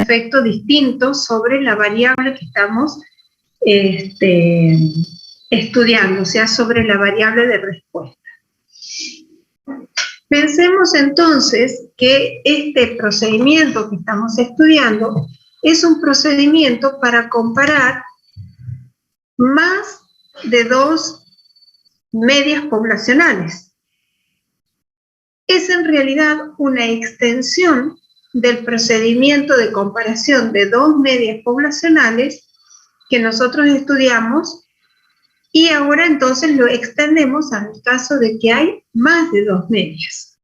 efecto distinto sobre la variable que estamos estudiando, o sea, sobre la variable de respuesta. Pensemos entonces que este procedimiento que estamos estudiando es un procedimiento para comparar más de 2 medias poblacionales. Es en realidad una extensión del procedimiento de comparación de 2 medias poblacionales que nosotros estudiamos, y ahora entonces lo extendemos al caso de que hay más de 2 medias.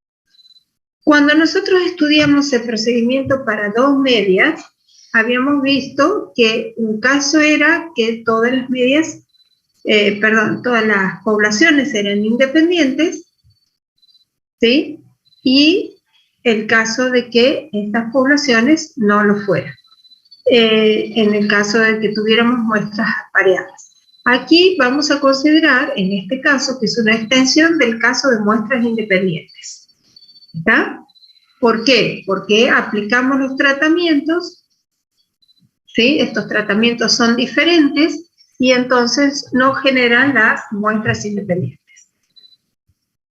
Cuando nosotros estudiamos el procedimiento para 2 medias, habíamos visto que un caso era que todas las medias, todas las poblaciones eran independientes, ¿sí? Y el caso de que estas poblaciones no lo fueran, en el caso de que tuviéramos muestras apareadas. Aquí vamos a considerar, en este caso, que es una extensión del caso de muestras independientes. ¿Está? ¿Por qué? Porque aplicamos los tratamientos, ¿sí? Estos tratamientos son diferentes y entonces no generan las muestras independientes.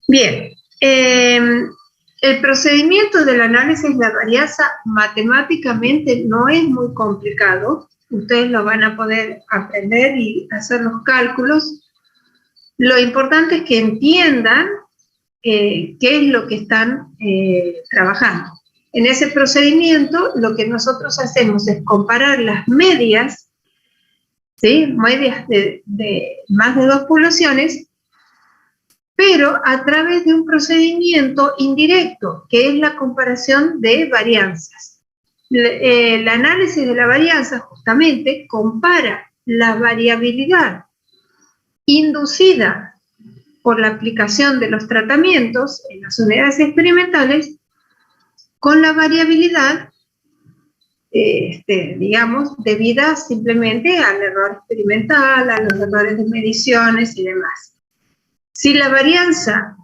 Bien, el procedimiento del análisis de la varianza matemáticamente no es muy complicado. Ustedes lo van a poder aprender y hacer los cálculos. Lo importante es que entiendan qué es lo que están trabajando. En ese procedimiento lo que nosotros hacemos es comparar las medias, ¿sí? Medias de más de 2 poblaciones, pero a través de un procedimiento indirecto, que es la comparación de varianzas. El análisis de la varianza justamente compara la variabilidad inducida por la aplicación de los tratamientos en las unidades experimentales con la variabilidad, digamos, debida simplemente al error experimental, a los errores de mediciones y demás. Si la varianza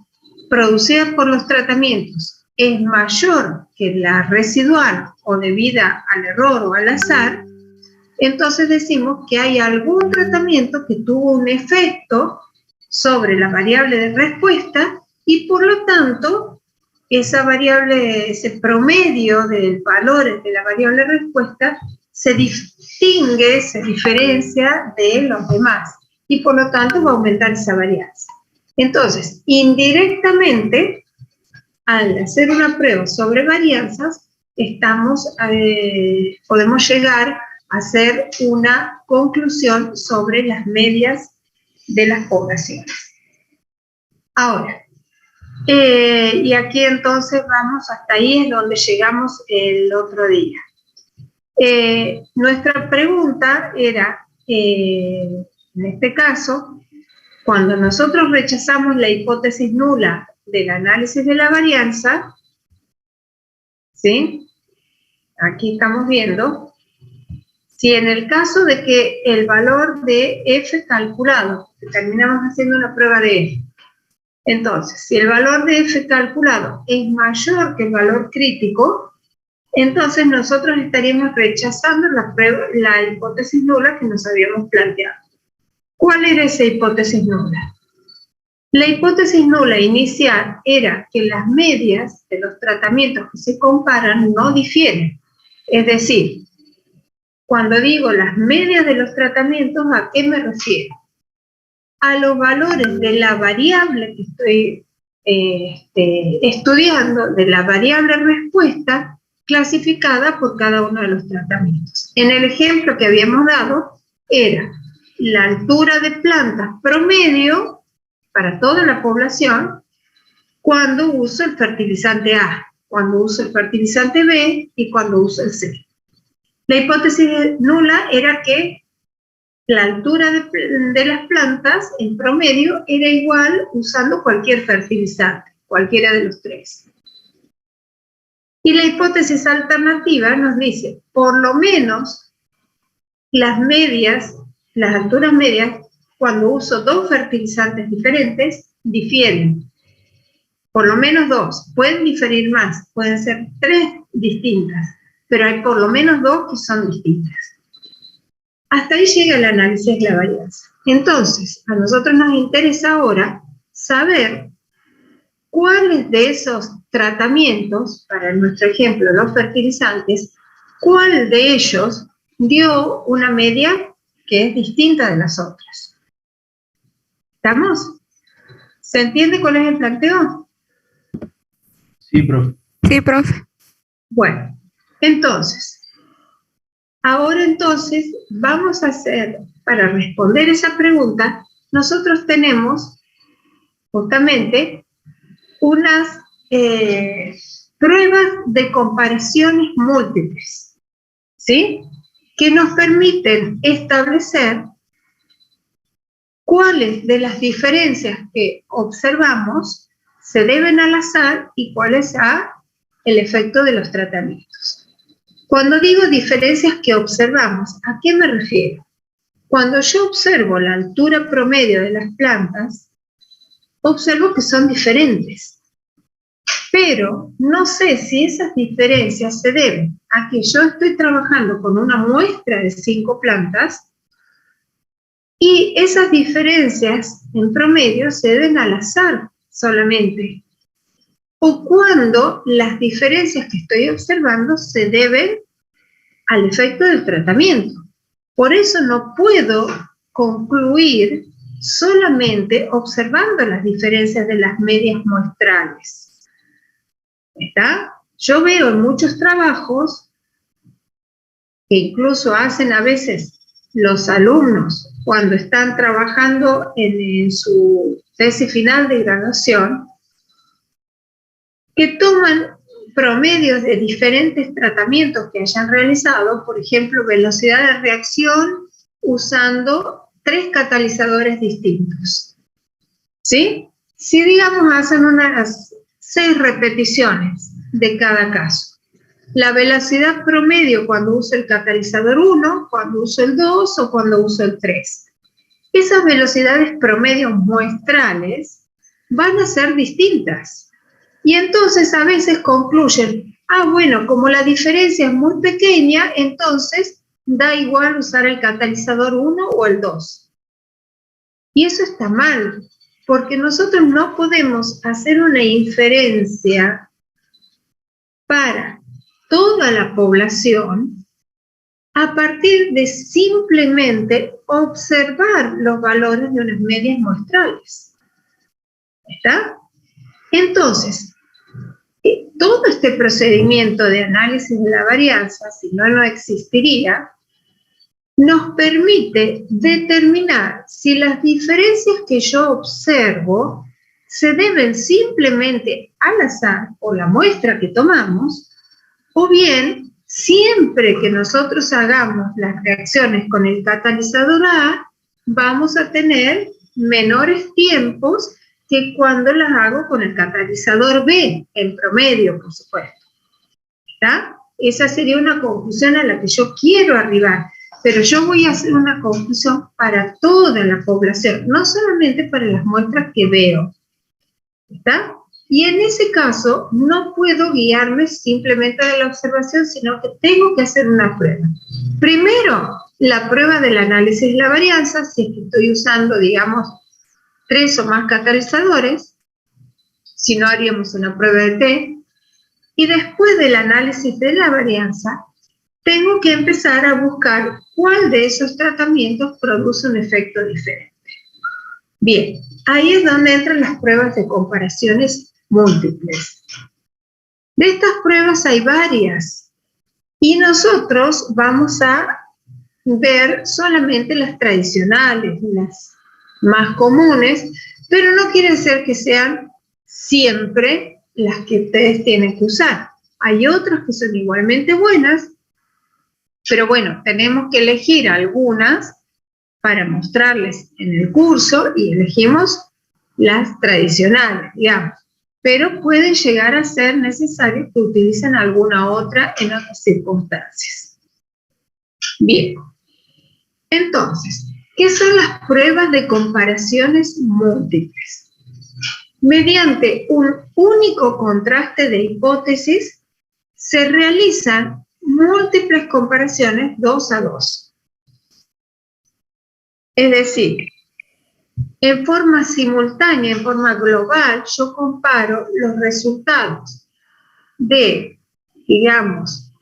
producida por los tratamientos es mayor que la residual o debida al error o al azar, entonces decimos que hay algún tratamiento que tuvo un efecto sobre la variable de respuesta y por lo tanto esa variable, ese promedio de valores de la variable de respuesta se distingue, se diferencia de los demás y por lo tanto va a aumentar esa varianza. Entonces, indirectamente, al hacer una prueba sobre varianzas, podemos llegar a hacer una conclusión sobre las medias de las poblaciones. Ahora, y aquí entonces vamos, hasta ahí es donde llegamos el otro día. Nuestra pregunta era, en este caso, cuando nosotros rechazamos la hipótesis nula del análisis de la varianza, ¿sí? Aquí estamos viendo, si en el caso de que el valor de f calculado, que terminamos haciendo una prueba de f, entonces, si el valor de f calculado es mayor que el valor crítico, entonces nosotros estaríamos rechazando la hipótesis nula que nos habíamos planteado. ¿Cuál era esa hipótesis nula? La hipótesis nula inicial era que las medias de los tratamientos que se comparan no difieren. Es decir, cuando digo las medias de los tratamientos, ¿a qué me refiero? A los valores de la variable que estoy estudiando, de la variable respuesta, clasificada por cada uno de los tratamientos. En el ejemplo que habíamos dado, era la altura de plantas promedio para toda la población cuando uso el fertilizante A, cuando uso el fertilizante B y cuando uso el C. La hipótesis nula era que la altura de las plantas en promedio era igual usando cualquier fertilizante, cualquiera de los 3. Y la hipótesis alternativa nos dice, por lo menos las medias, las alturas medias, cuando uso 2 fertilizantes diferentes, difieren. Por lo menos 2, pueden diferir más, pueden ser 3 distintas, pero hay por lo menos dos que son distintas. Hasta ahí llega el análisis de la varianza. Entonces, a nosotros nos interesa ahora saber cuáles de esos tratamientos, para nuestro ejemplo, los fertilizantes, cuál de ellos dio una media que es distinta de las otras. ¿Estamos? ¿Se entiende cuál es el planteo? Sí, profe. Sí, profe. Bueno, entonces, ahora vamos a hacer, para responder esa pregunta, nosotros tenemos justamente unas pruebas de comparaciones múltiples, ¿sí? Que nos permiten establecer cuáles de las diferencias que observamos se deben al azar y cuáles a el efecto de los tratamientos. Cuando digo diferencias que observamos, ¿a qué me refiero? Cuando yo observo la altura promedio de las plantas, observo que son diferentes, pero no sé si esas diferencias se deben a que yo estoy trabajando con una muestra de 5 plantas y esas diferencias en promedio se deben al azar solamente, o cuando las diferencias que estoy observando se deben al efecto del tratamiento. Por eso no puedo concluir solamente observando las diferencias de las medias muestrales. ¿Está? Yo veo en muchos trabajos que incluso hacen a veces los alumnos cuando están trabajando en su tesis final de graduación, que toman promedios de diferentes tratamientos que hayan realizado, por ejemplo, velocidad de reacción usando 3 catalizadores distintos. ¿Sí? Si, digamos, hacen unas 6 repeticiones de cada caso. La velocidad promedio cuando uso el catalizador 1, cuando uso el 2 o cuando uso el 3. Esas velocidades promedio muestrales van a ser distintas. Y entonces a veces concluyen, bueno, como la diferencia es muy pequeña, entonces da igual usar el catalizador 1 o el 2. Y eso está mal, porque nosotros no podemos hacer una inferencia para toda la población a partir de simplemente observar los valores de unas medias muestrales. ¿Está? Entonces, todo este procedimiento de análisis de la varianza, si no, no existiría, nos permite determinar si las diferencias que yo observo se deben simplemente al azar o la muestra que tomamos, o bien, siempre que nosotros hagamos las reacciones con el catalizador A, vamos a tener menores tiempos que cuando las hago con el catalizador B, en promedio, por supuesto. ¿Está? Esa sería una conclusión a la que yo quiero arribar, pero yo voy a hacer una conclusión para toda la población, no solamente para las muestras que veo. ¿Está? Y en ese caso, no puedo guiarme simplemente de la observación, sino que tengo que hacer una prueba. Primero, la prueba del análisis de la varianza, si es que estoy usando, digamos, 3 o más catalizadores, si no haríamos una prueba de T, y después del análisis de la varianza, tengo que empezar a buscar cuál de esos tratamientos produce un efecto diferente. Bien, ahí es donde entran las pruebas de comparaciones múltiples. De estas pruebas hay varias, y nosotros vamos a ver solamente las tradicionales, las más comunes, pero no quiere decir que sean siempre las que ustedes tienen que usar. Hay otras que son igualmente buenas, pero bueno, tenemos que elegir algunas para mostrarles en el curso y elegimos las tradicionales, digamos. Pero puede llegar a ser necesario que utilicen alguna otra en otras circunstancias. Bien, entonces, ¿qué son las pruebas de comparaciones múltiples? Mediante un único contraste de hipótesis, se realizan múltiples comparaciones 2 a 2. Es decir, en forma simultánea, en forma global, yo comparo los resultados de, digamos,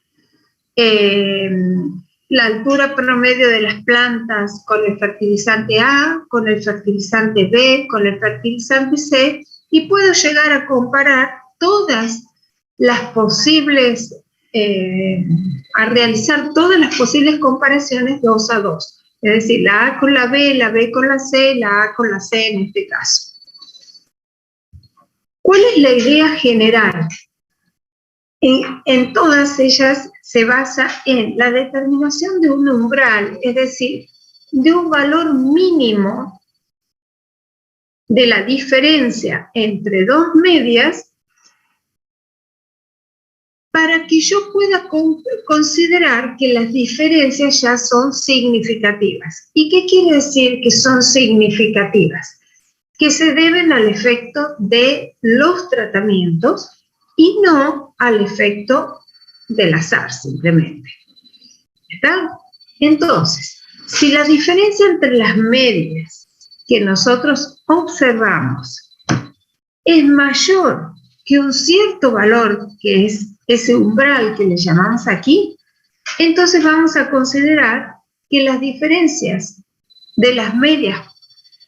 la altura promedio de las plantas con el fertilizante A, con el fertilizante B, con el fertilizante C, y puedo llegar a comparar todas las posibles, a realizar todas las posibles comparaciones 2 a 2. Es decir, la A con la B con la C, la A con la C en este caso. ¿Cuál es la idea general? En todas ellas se basa en la determinación de un umbral, es decir, de un valor mínimo de la diferencia entre dos medias para que yo pueda considerar que las diferencias ya son significativas. ¿Y qué quiere decir que son significativas? Que se deben al efecto de los tratamientos y no al efecto del azar, simplemente. ¿Está? Entonces, si la diferencia entre las medias que nosotros observamos es mayor que un cierto valor, que es ese umbral que le llamamos aquí, entonces vamos a considerar que las diferencias de las medias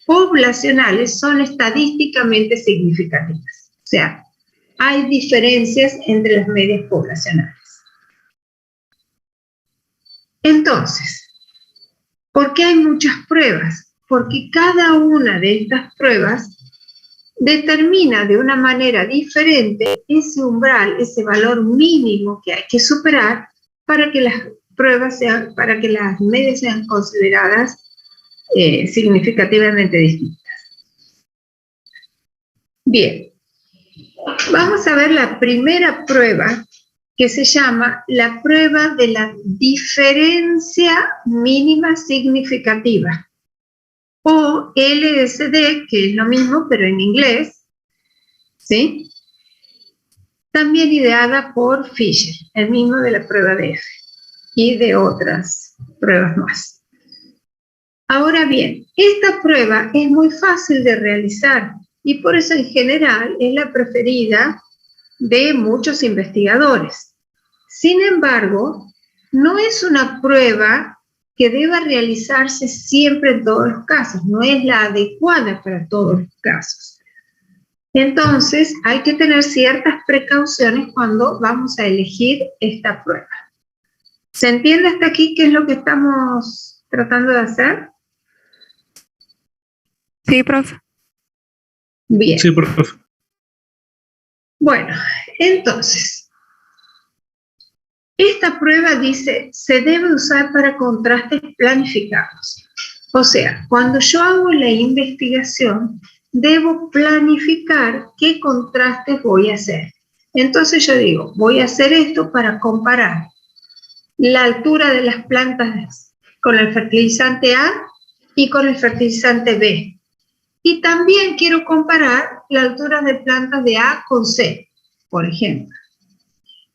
poblacionales son estadísticamente significativas. O sea, hay diferencias entre las medias poblacionales. Entonces, ¿por qué hay muchas pruebas? Porque cada una de estas pruebas determina de una manera diferente ese umbral, ese valor mínimo que hay que superar para que las pruebas sean, para que las medias sean consideradas significativamente distintas. Bien, vamos a ver la primera prueba, que se llama la prueba de la diferencia mínima significativa, o LSD, que es lo mismo, pero en inglés, ¿sí? También ideada por Fisher, el mismo de la prueba de F, y de otras pruebas más. Ahora bien, esta prueba es muy fácil de realizar, y por eso en general es la preferida de muchos investigadores. Sin embargo, no es una prueba que deba realizarse siempre en todos los casos, no es la adecuada para todos los casos. Entonces, hay que tener ciertas precauciones cuando vamos a elegir esta prueba. ¿Se entiende hasta aquí qué es lo que estamos tratando de hacer? Sí, profe. Bien. Sí, profe. Bueno, entonces, esta prueba dice, se debe usar para contrastes planificados. O sea, cuando yo hago la investigación, debo planificar qué contrastes voy a hacer. Entonces yo digo, voy a hacer esto para comparar la altura de las plantas con el fertilizante A y con el fertilizante B. Y también quiero comparar la altura de plantas de A con C, por ejemplo.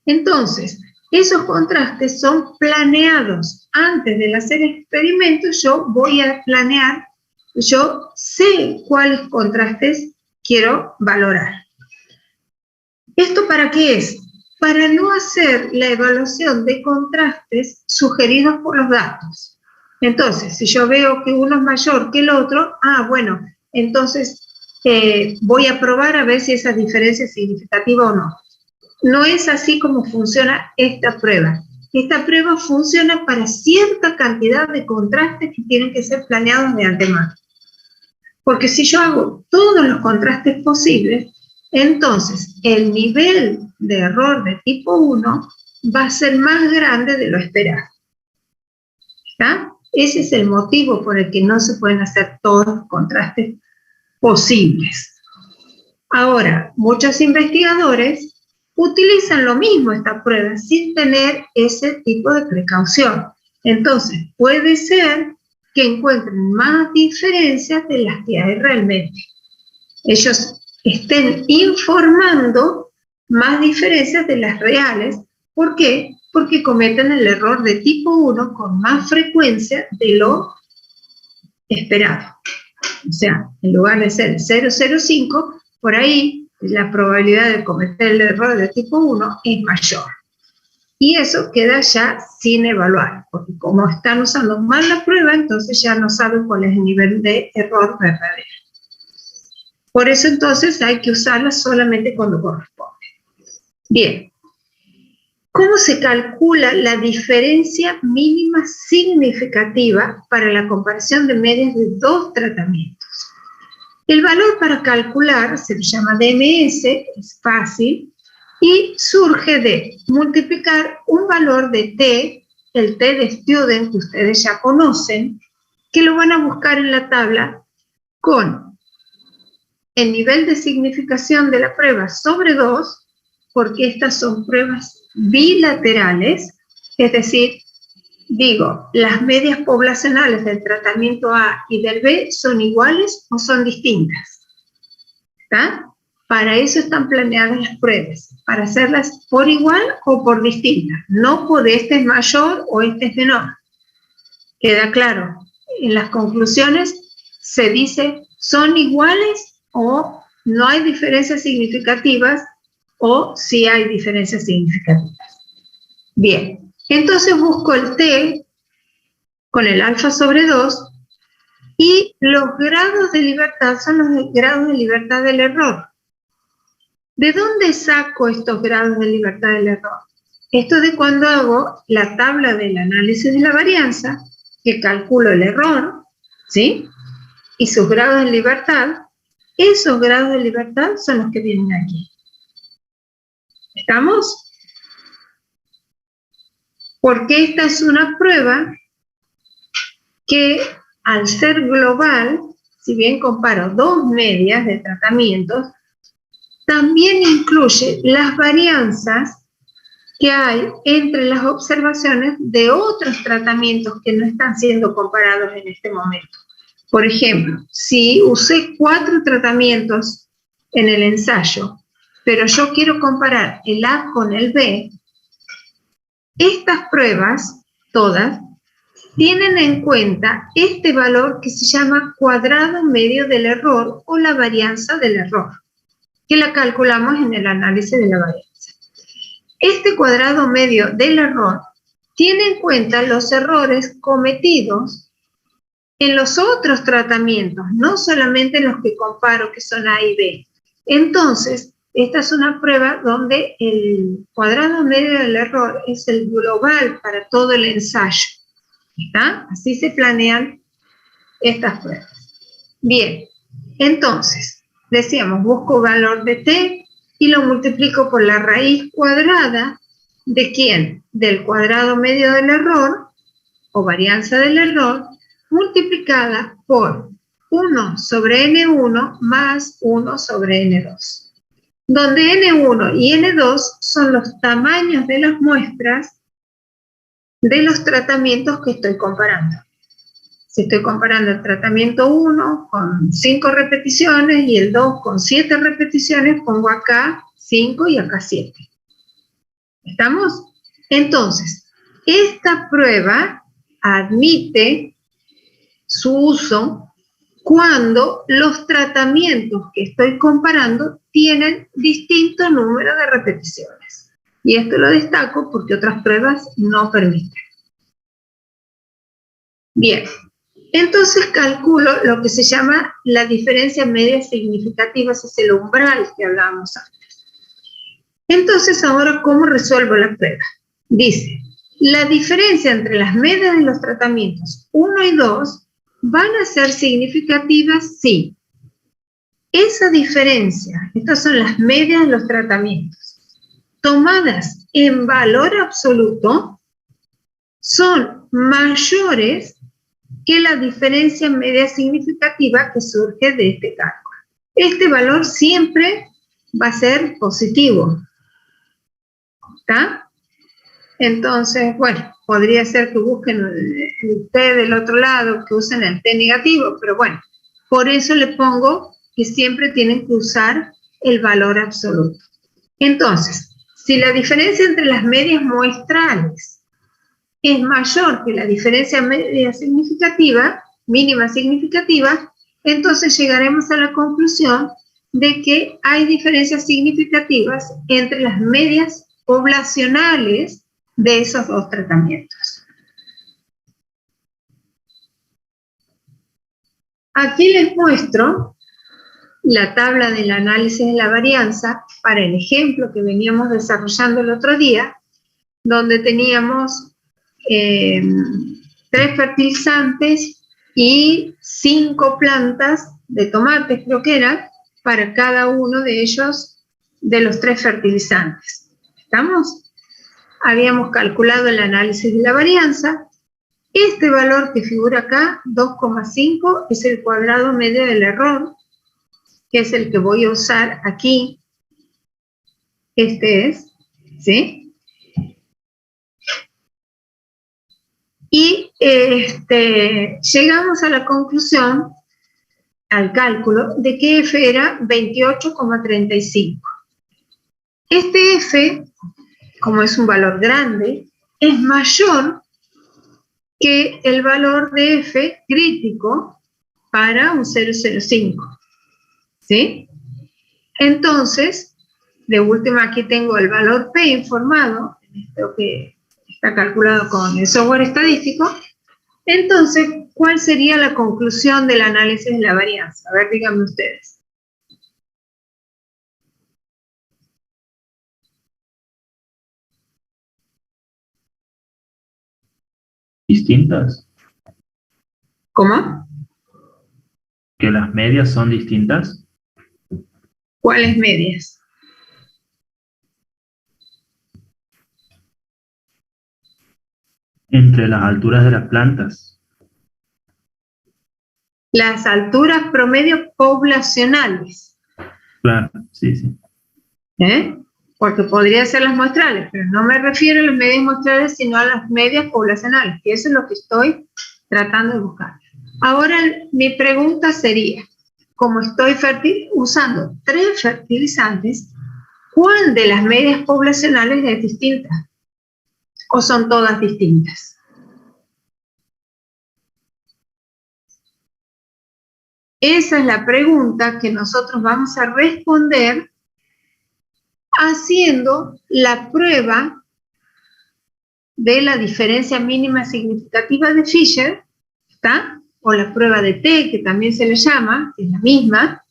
Entonces, esos contrastes son planeados. Antes de hacer experimentos, yo voy a planear, yo sé cuáles contrastes quiero valorar. ¿Esto para qué es? Para no hacer la evaluación de contrastes sugeridos por los datos. Entonces, si yo veo que uno es mayor que el otro, bueno, entonces voy a probar a ver si esa diferencia es significativa o no. No es así como funciona esta prueba. Esta prueba funciona para cierta cantidad de contrastes que tienen que ser planeados de antemano. Porque si yo hago todos los contrastes posibles, entonces el nivel de error de tipo 1 va a ser más grande de lo esperado. ¿Está? Ese es el motivo por el que no se pueden hacer todos los contrastes posibles. Ahora, muchos investigadores utilizan lo mismo esta prueba sin tener ese tipo de precaución. Entonces, puede ser que encuentren más diferencias de las que hay realmente. Ellos estén informando más diferencias de las reales. ¿Por qué? porque cometen el error de tipo 1 con más frecuencia de lo esperado. O sea, en lugar de ser 0,05, por ahí la probabilidad de cometer el error de tipo 1 es mayor. Y eso queda ya sin evaluar, porque como están usando mal la prueba, entonces ya no saben cuál es el nivel de error verdadero. Por eso entonces hay que usarla solamente cuando corresponde. Bien. ¿Cómo se calcula la diferencia mínima significativa para la comparación de medias de dos tratamientos? El valor para calcular se llama DMS, es fácil, y surge de multiplicar un valor de T, el T de Student que ustedes ya conocen, que lo van a buscar en la tabla con el nivel de significación de la prueba sobre 2, porque estas son pruebas bilaterales, es decir, digo, las medias poblacionales del tratamiento A y del B son iguales o son distintas. ¿Está? Para eso están planeadas las pruebas, para hacerlas por igual o por distintas, no por este es mayor o este es menor. ¿Queda claro? En las conclusiones se dice son iguales o no hay diferencias significativas o sí hay diferencias significativas. Bien, entonces busco el T con el alfa sobre 2 y los grados de libertad son los grados de libertad del error. ¿De dónde saco estos grados de libertad del error? Esto de cuando hago la tabla del análisis de la varianza, que calculo el error, ¿sí? Y sus grados de libertad, esos grados de libertad son los que vienen aquí. ¿Estamos? Porque esta es una prueba que al ser global, si bien comparo dos medias de tratamientos, también incluye las varianzas que hay entre las observaciones de otros tratamientos que no están siendo comparados en este momento. Por ejemplo, si usé 4 tratamientos en el ensayo, pero yo quiero comparar el A con el B, estas pruebas, todas, tienen en cuenta este valor que se llama cuadrado medio del error o la varianza del error, que la calculamos en el análisis de la varianza. Este cuadrado medio del error tiene en cuenta los errores cometidos en los otros tratamientos, no solamente los que comparo que son A y B. Entonces, esta es una prueba donde el cuadrado medio del error es el global para todo el ensayo. ¿Está? Así se planean estas pruebas. Bien, entonces, decíamos, busco valor de T y lo multiplico por la raíz cuadrada de ¿quién? Del cuadrado medio del error, o varianza del error, multiplicada por 1 sobre N1 más 1 sobre N2. Donde N1 y N2 son los tamaños de las muestras de los tratamientos que estoy comparando. Si estoy comparando el tratamiento 1 con 5 repeticiones y el 2 con 7 repeticiones, pongo acá 5 y acá 7. ¿Estamos? Entonces, esta prueba admite su uso cuando los tratamientos que estoy comparando tienen distinto número de repeticiones. Y esto lo destaco porque otras pruebas no permiten. Bien, entonces calculo lo que se llama la diferencia media significativa, ese es el umbral que hablábamos antes. Entonces ahora, ¿cómo resuelvo la prueba? Dice, la diferencia entre las medias de los tratamientos 1 y 2 van a ser significativas si esa diferencia, estas son las medias de los tratamientos, tomadas en valor absoluto, son mayores que la diferencia media significativa que surge de este cálculo. Este valor siempre va a ser positivo. ¿Está? Entonces, bueno, podría ser que busquen el T del otro lado, que usen el T negativo, pero bueno, por eso le pongo que siempre tienen que usar el valor absoluto. Entonces, Si la diferencia entre las medias muestrales es mayor que la diferencia media significativa, mínima significativa, entonces llegaremos a la conclusión de que hay diferencias significativas entre las medias poblacionales de esos dos tratamientos. Aquí les muestro la tabla del análisis de la varianza para el ejemplo que veníamos desarrollando el otro día, donde teníamos 3 fertilizantes y 5 plantas de tomates, creo que era, para cada uno de ellos, de los 3 fertilizantes. ¿Estamos? Habíamos calculado el análisis de la varianza. Este valor que figura acá, 2,5, es el cuadrado medio del error, que es el que voy a usar aquí. Este es, ¿sí? Y llegamos a la conclusión, al cálculo, de que F era 28,35. Este F, como es un valor grande, es mayor que el valor de F crítico para un 0,05. ¿Sí? Entonces, de última aquí tengo el valor P informado, esto que está calculado con el software estadístico. Entonces, ¿cuál sería la conclusión del análisis de la varianza? A ver, díganme ustedes. ¿Distintas? ¿Cómo? ¿Que las medias son distintas? ¿Cuáles medias? Entre las alturas de las plantas. Las alturas promedio poblacionales. Claro, sí, sí. Porque podría ser las muestrales, pero no me refiero a las medias muestrales, sino a las medias poblacionales, que eso es lo que estoy tratando de buscar. Ahora, mi pregunta sería, como estoy usando 3 fertilizantes, ¿cuál de las medias poblacionales es distinta? ¿O son todas distintas? Esa es la pregunta que nosotros vamos a responder haciendo la prueba de la diferencia mínima significativa de Fisher, ¿está? O la prueba de T, que también se le llama, que es la misma,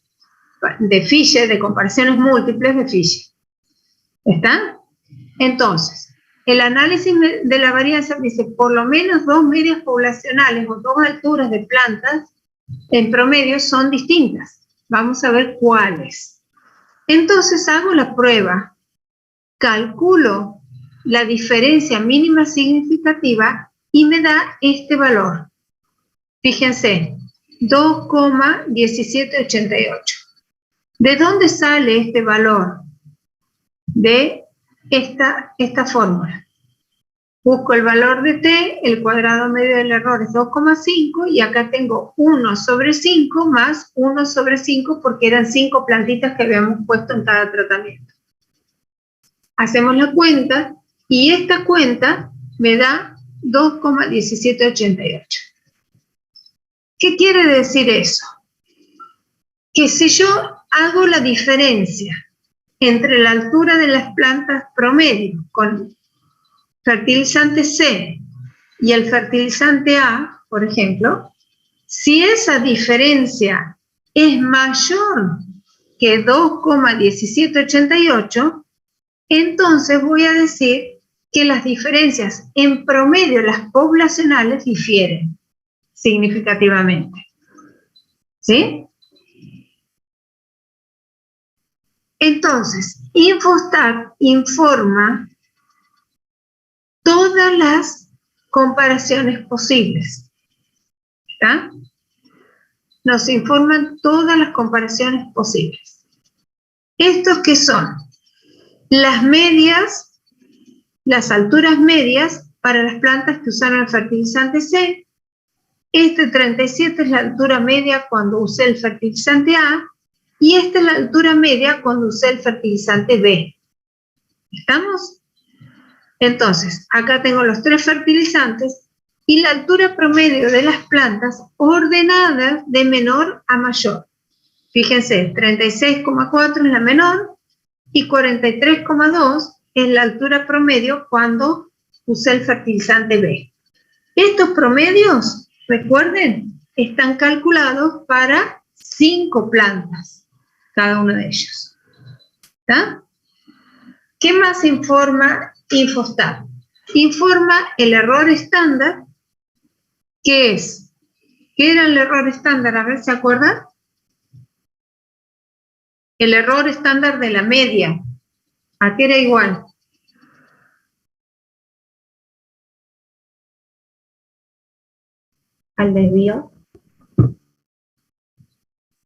de Fisher, de comparaciones múltiples de Fisher. ¿Está? Entonces, el análisis de la varianza dice por lo menos 2 medias poblacionales o 2 alturas de plantas en promedio son distintas. Vamos a ver cuáles. Entonces hago la prueba, calculo la diferencia mínima significativa y me da este valor. Fíjense, 2,1788. ¿De dónde sale este valor? De esta fórmula. Busco el valor de T, el cuadrado medio del error es 2,5 y acá tengo 1 sobre 5 más 1 sobre 5 porque eran 5 plantitas que habíamos puesto en cada tratamiento. Hacemos la cuenta y esta cuenta me da 2,1788. ¿Qué quiere decir eso? Que si yo hago la diferencia entre la altura de las plantas promedio con fertilizante C y el fertilizante A, por ejemplo, si esa diferencia es mayor que 2,1788, entonces voy a decir que las diferencias en promedio, las poblacionales, difieren significativamente. ¿Sí? Entonces, Infostat informa todas las comparaciones posibles. ¿Está? Nos informan todas las comparaciones posibles. ¿Estos qué son? Las medias, las alturas medias para las plantas que usaron el fertilizante C. Este 37 es la altura media cuando usé el fertilizante A. Y esta es la altura media cuando usé el fertilizante B. ¿Estamos? Entonces, acá tengo los 3 fertilizantes y la altura promedio de las plantas ordenadas de menor a mayor. Fíjense, 36,4 es la menor y 43,2 es la altura promedio cuando usé el fertilizante B. Estos promedios, recuerden, están calculados para 5 plantas, cada uno de ellos. ¿Está? ¿Qué más informa Infostat? Informa el error estándar, que es, ¿qué era el error estándar? A ver, ¿se acuerdan? El error estándar de la media. ¿A qué era igual? ¿Al desvío?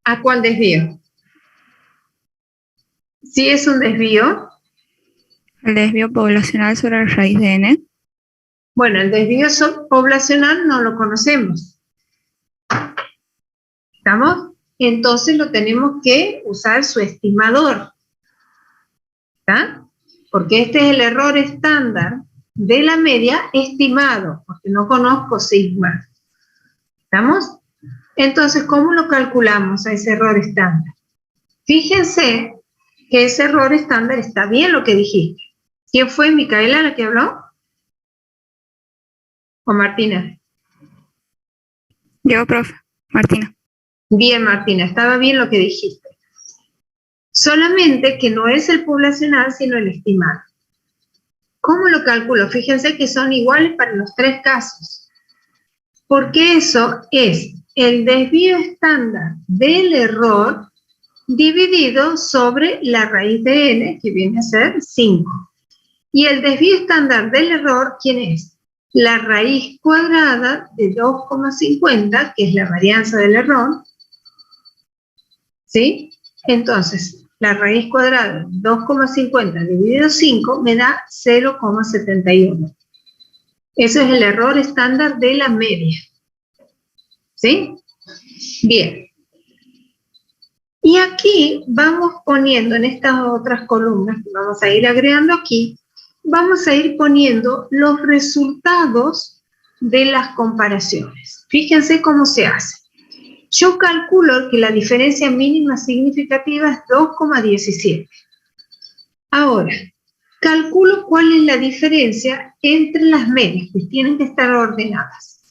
¿A cuál desvío? Si es un desvío. El desvío poblacional sobre la raíz de n. Bueno, el desvío poblacional no lo conocemos. ¿Estamos? Entonces lo tenemos que usar su estimador. ¿Está? Porque este es el error estándar de la media estimado, porque no conozco sigma. ¿Estamos? Entonces, ¿cómo lo calculamos a ese error estándar? Fíjense que ese error estándar está bien lo que dijiste. ¿Quién fue, Micaela, la que habló? ¿O Martina? Yo, profe, Martina. Bien, Martina, estaba bien lo que dijiste. Solamente que no es el poblacional, sino el estimado. ¿Cómo lo calculo? Fíjense que son iguales para los 3 casos. Porque eso es el desvío estándar del error dividido sobre la raíz de n, que viene a ser 5. Y el desvío estándar del error, ¿quién es? La raíz cuadrada de 2,50, que es la varianza del error. ¿Sí? Entonces, la raíz cuadrada de 2,50 dividido 5 me da 0,71. Eso es el error estándar de la media. ¿Sí? Bien. Y aquí vamos poniendo en estas otras columnas que vamos a ir agregando aquí, vamos a ir poniendo los resultados de las comparaciones. Fíjense cómo se hace. Yo calculo que la diferencia mínima significativa es 2,17. Ahora, calculo cuál es la diferencia entre las medias, que tienen que estar ordenadas.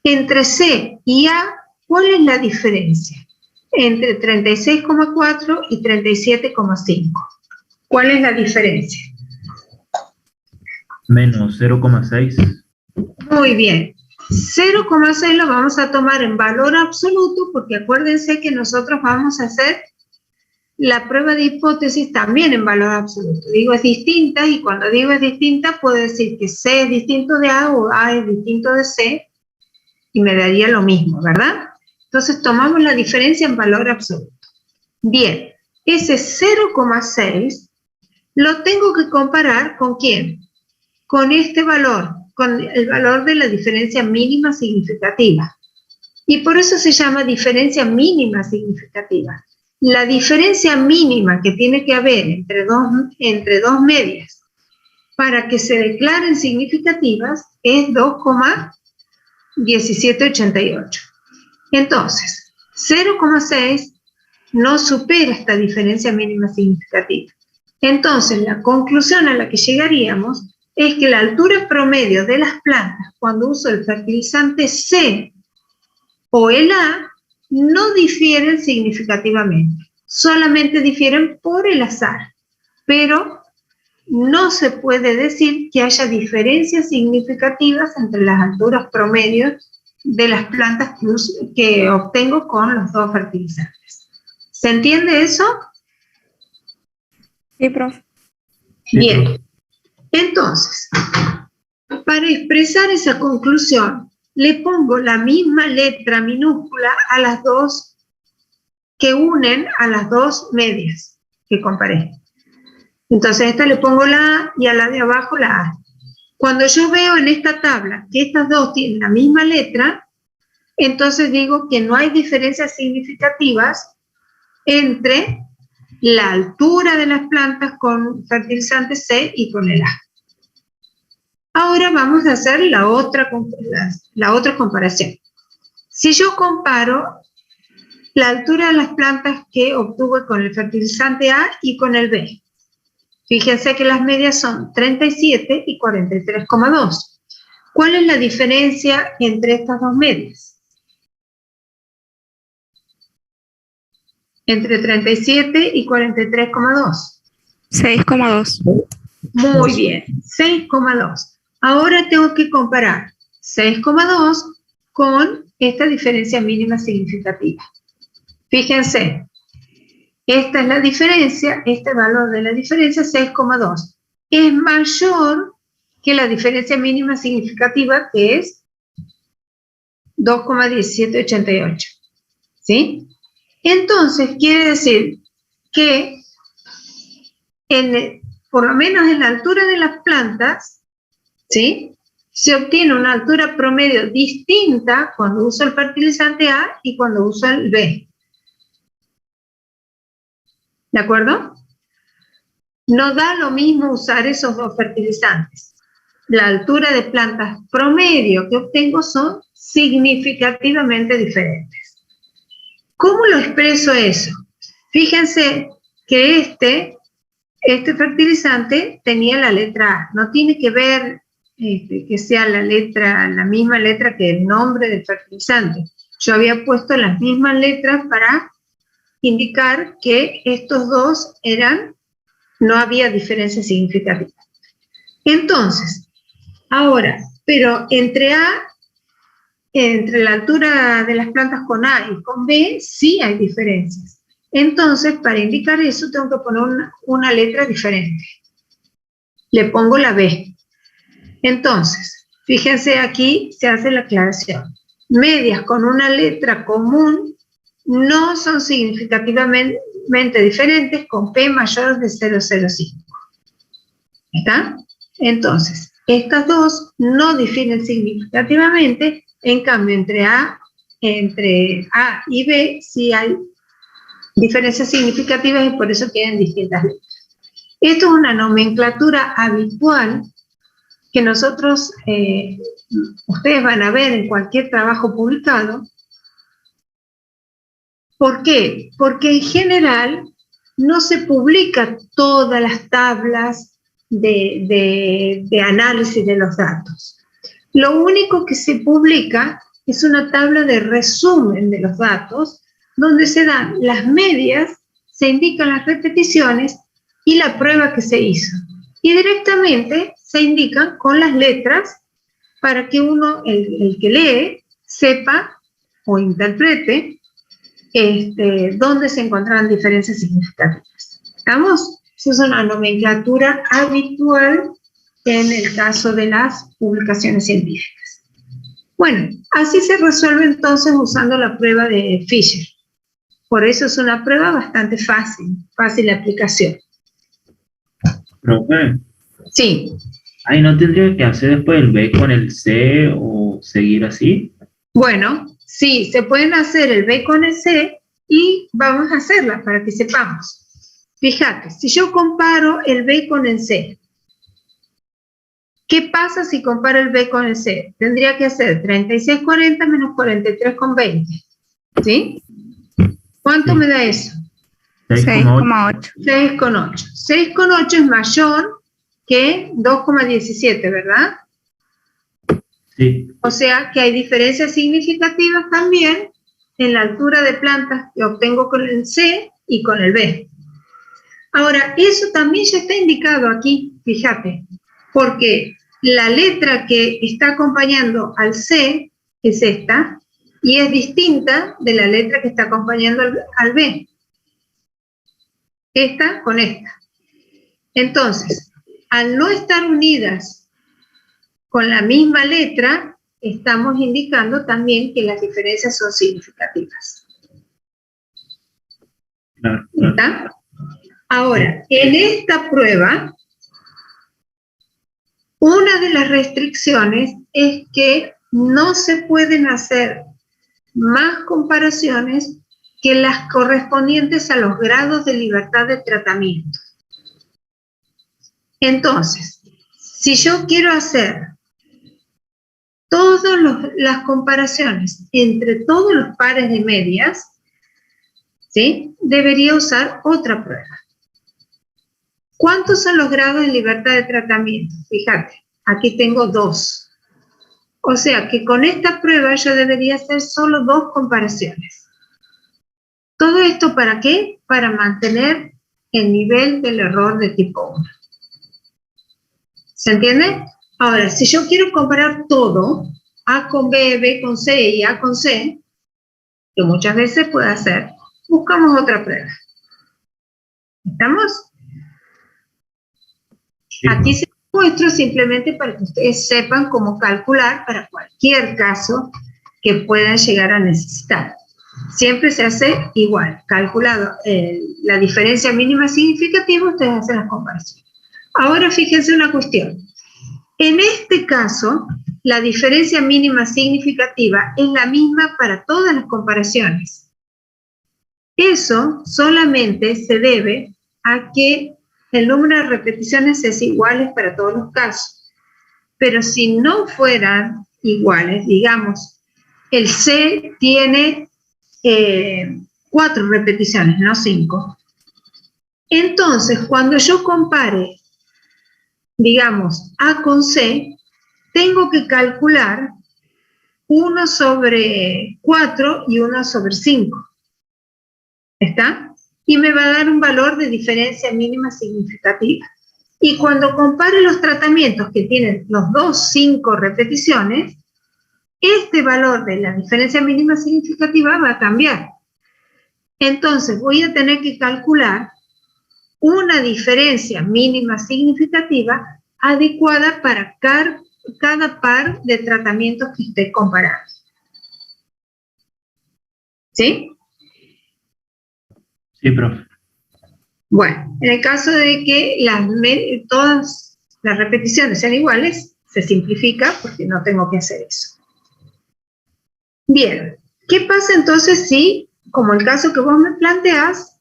Entre C y A, ¿cuál es la diferencia? Entre 36,4 y 37,5. ¿Cuál es la diferencia? Menos 0,6. Muy bien. 0,6 lo vamos a tomar en valor absoluto porque acuérdense que nosotros vamos a hacer la prueba de hipótesis también en valor absoluto. Digo es distinta y cuando digo es distinta puedo decir que C es distinto de A o A es distinto de C y me daría lo mismo, ¿verdad? Entonces tomamos la diferencia en valor absoluto. Bien, ese 0,6 lo tengo que comparar ¿con quién? Con este valor, con el valor de la diferencia mínima significativa. Y por eso se llama diferencia mínima significativa. La diferencia mínima que tiene que haber entre dos medias para que se declaren significativas es 2,1788. Entonces, 0,6 no supera esta diferencia mínima significativa. Entonces, la conclusión a la que llegaríamos es que la altura promedio de las plantas cuando uso el fertilizante C o el A no difieren significativamente, solamente difieren por el azar, pero no se puede decir que haya diferencias significativas entre las alturas promedios de las plantas que obtengo con los 2 fertilizantes. ¿Se entiende eso? Sí, profe. Bien. Entonces, para expresar esa conclusión, le pongo la misma letra minúscula a las 2 que unen a las 2 medias que comparé. Entonces a esta le pongo la A y a la de abajo la A. Cuando yo veo en esta tabla que estas 2 tienen la misma letra, entonces digo que no hay diferencias significativas entre la altura de las plantas con fertilizante C y con el A. Ahora vamos a hacer la otra comparación. Si yo comparo la altura de las plantas que obtuve con el fertilizante A y con el B, fíjense que las medias son 37 y 43,2. ¿Cuál es la diferencia entre estas dos medias? Entre 37 y 43,2. 6,2. Muy bien, 6,2. Ahora tengo que comparar 6,2 con esta diferencia mínima significativa. Fíjense, esta es la diferencia, este valor de la diferencia, 6,2. Es mayor que la diferencia mínima significativa, que es 2,1788. ¿Sí? Entonces, quiere decir que por lo menos en la altura de las plantas, ¿sí?, se obtiene una altura promedio distinta cuando uso el fertilizante A y cuando uso el B. ¿De acuerdo? No da lo mismo usar esos dos fertilizantes. La altura de plantas promedio que obtengo son significativamente diferentes. ¿Cómo lo expreso eso? Fíjense que este fertilizante tenía la letra A. No tiene que ver que sea la misma letra que el nombre del fertilizante. Yo había puesto las mismas letras para indicar que estos dos no había diferencia significativa. Entonces, ahora, pero entre la altura de las plantas con A y con B, sí hay diferencias. Entonces, para indicar eso, tengo que poner una letra diferente. Le pongo la B. Entonces, fíjense, aquí se hace la aclaración. Medias con una letra común no son significativamente diferentes con P mayor de 0,05. ¿Está? Entonces, estas dos no difieren significativamente, en cambio, entre A y B sí hay diferencias significativas y por eso quedan distintas letras. Esto es una nomenclatura habitual que nosotros, ustedes van a ver en cualquier trabajo publicado. ¿Por qué? Porque en general no se publican todas las tablas de análisis de los datos. Lo único que se publica es una tabla de resumen de los datos, donde se dan las medias, se indican las repeticiones y la prueba que se hizo. Y directamente se indican con las letras para que uno, el que lee, sepa o interprete dónde se encontraban diferencias significativas. ¿Estamos? Esa es una nomenclatura habitual en el caso de las publicaciones científicas. Bueno, así se resuelve entonces usando la prueba de Fisher. Por eso es una prueba bastante fácil de aplicación. Profe, Sí. ahí no tendría que hacer después el B con el C o seguir así. Bueno, sí, se pueden hacer el B con el C y vamos a hacerla para que sepamos. Fíjate, si yo comparo el B con el C, ¿qué pasa si comparo el B con el C? Tendría que hacer 36,40 menos 43,20. ¿Sí? ¿Cuánto me da eso? 6,8. 6,8. 6,8 es mayor que 2,17, ¿verdad? Sí. O sea que hay diferencias significativas también en la altura de plantas que obtengo con el C y con el B. Ahora, eso también ya está indicado aquí, fíjate, porque la letra que está acompañando al C es esta, y es distinta de la letra que está acompañando al B. Esta con esta. Entonces, al no estar unidas con la misma letra, estamos indicando también que las diferencias son significativas. Claro. ¿Está? Ahora, en esta prueba, una de las restricciones es que no se pueden hacer más comparaciones que las correspondientes a los grados de libertad de tratamiento. Entonces, si yo quiero hacer todas las comparaciones entre todos los pares de medias, ¿sí?, debería usar otra prueba. ¿Cuántos son los grados de libertad de tratamiento? Fíjate, aquí tengo 2. O sea que con esta prueba yo debería hacer solo 2 comparaciones. ¿Todo esto para qué? Para mantener el nivel del error de tipo 1. ¿Se entiende? Ahora, si yo quiero comparar todo, A con B, B con C y A con C, que muchas veces puede hacer, buscamos otra prueba. ¿Estamos? Sí. Aquí se muestro simplemente para que ustedes sepan cómo calcular para cualquier caso que puedan llegar a necesitar. Siempre se hace igual, calculado la diferencia mínima significativa, ustedes hacen las comparaciones. Ahora fíjense una cuestión. En este caso, la diferencia mínima significativa es la misma para todas las comparaciones. Eso solamente se debe a que el número de repeticiones es igual para todos los casos. Pero si no fueran iguales, digamos, el C tiene 4 repeticiones, no 5. Entonces, cuando yo compare, digamos, A con C, tengo que calcular 1 sobre 4 y 1 sobre 5. ¿Está? Y me va a dar un valor de diferencia mínima significativa. Y cuando compare los tratamientos que tienen los 2, 5 repeticiones, este valor de la diferencia mínima significativa va a cambiar. Entonces voy a tener que calcular una diferencia mínima significativa adecuada para cada par de tratamientos que esté comparando. ¿Sí? Sí, profe. Bueno, en el caso de que todas las repeticiones sean iguales, se simplifica porque no tengo que hacer eso. Bien, ¿qué pasa entonces si, como el caso que vos me planteás,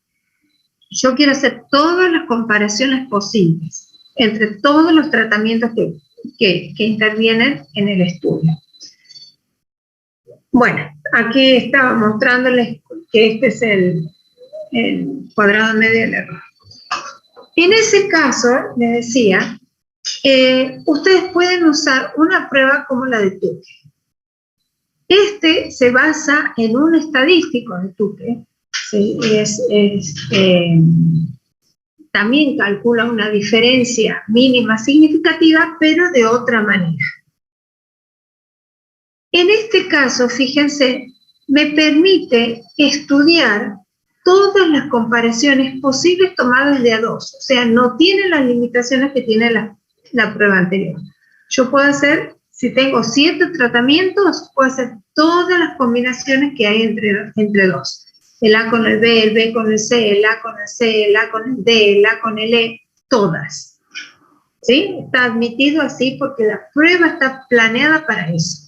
yo quiero hacer todas las comparaciones posibles entre todos los tratamientos que intervienen en el estudio? Bueno, aquí estaba mostrándoles que este es el cuadrado medio del error. En ese caso, les decía, ustedes pueden usar una prueba como la de Tukey. Este se basa en un estadístico de Tukey. ¿Sí? También calcula una diferencia mínima significativa, pero de otra manera. En este caso, fíjense, me permite estudiar todas las comparaciones posibles tomadas de a 2. O sea, no tiene las limitaciones que tiene la prueba anterior. Yo puedo hacer, si tengo 7 tratamientos, puedo hacer todas las combinaciones que hay entre 2. El A con el B con el C, el A con el C, el A con el D, el A con el E, todas. ¿Sí? Está admitido así porque la prueba está planeada para eso.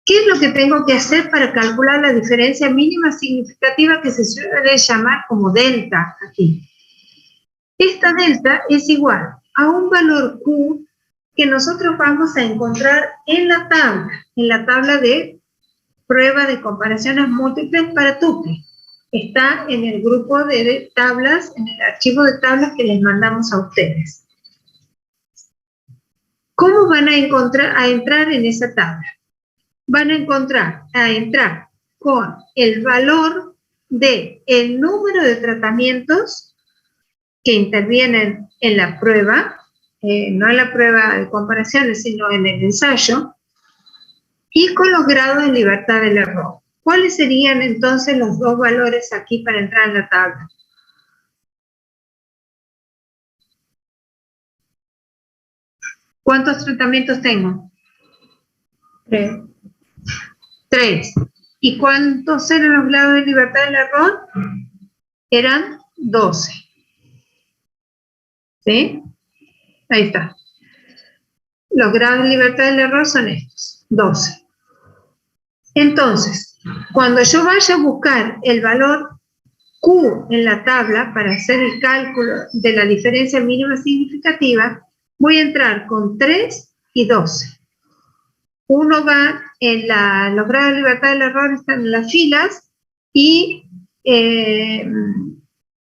¿Qué es lo que tengo que hacer para calcular la diferencia mínima significativa que se suele llamar como delta aquí? Esta delta es igual a un valor Q que nosotros vamos a encontrar en la tabla de prueba de comparaciones múltiples para Tukey. Está en el grupo de tablas, en el archivo de tablas que les mandamos a ustedes. ¿Cómo van a entrar en esa tabla? Van a entrar con el valor del número de tratamientos que intervienen en la prueba, no en la prueba de comparaciones, sino en el ensayo, y con los grados de libertad del error. ¿Cuáles serían entonces los 2 valores aquí para entrar en la tabla? ¿Cuántos tratamientos tengo? 3. ¿Y cuántos eran los grados de libertad del error? Eran 12. ¿Sí? Ahí está. Los grados de libertad del error son estos, 12. Entonces, Cuando yo vaya a buscar el valor Q en la tabla para hacer el cálculo de la diferencia mínima significativa, voy a entrar con 3 y 12. Uno va en los grados de libertad del error, están en las filas, y el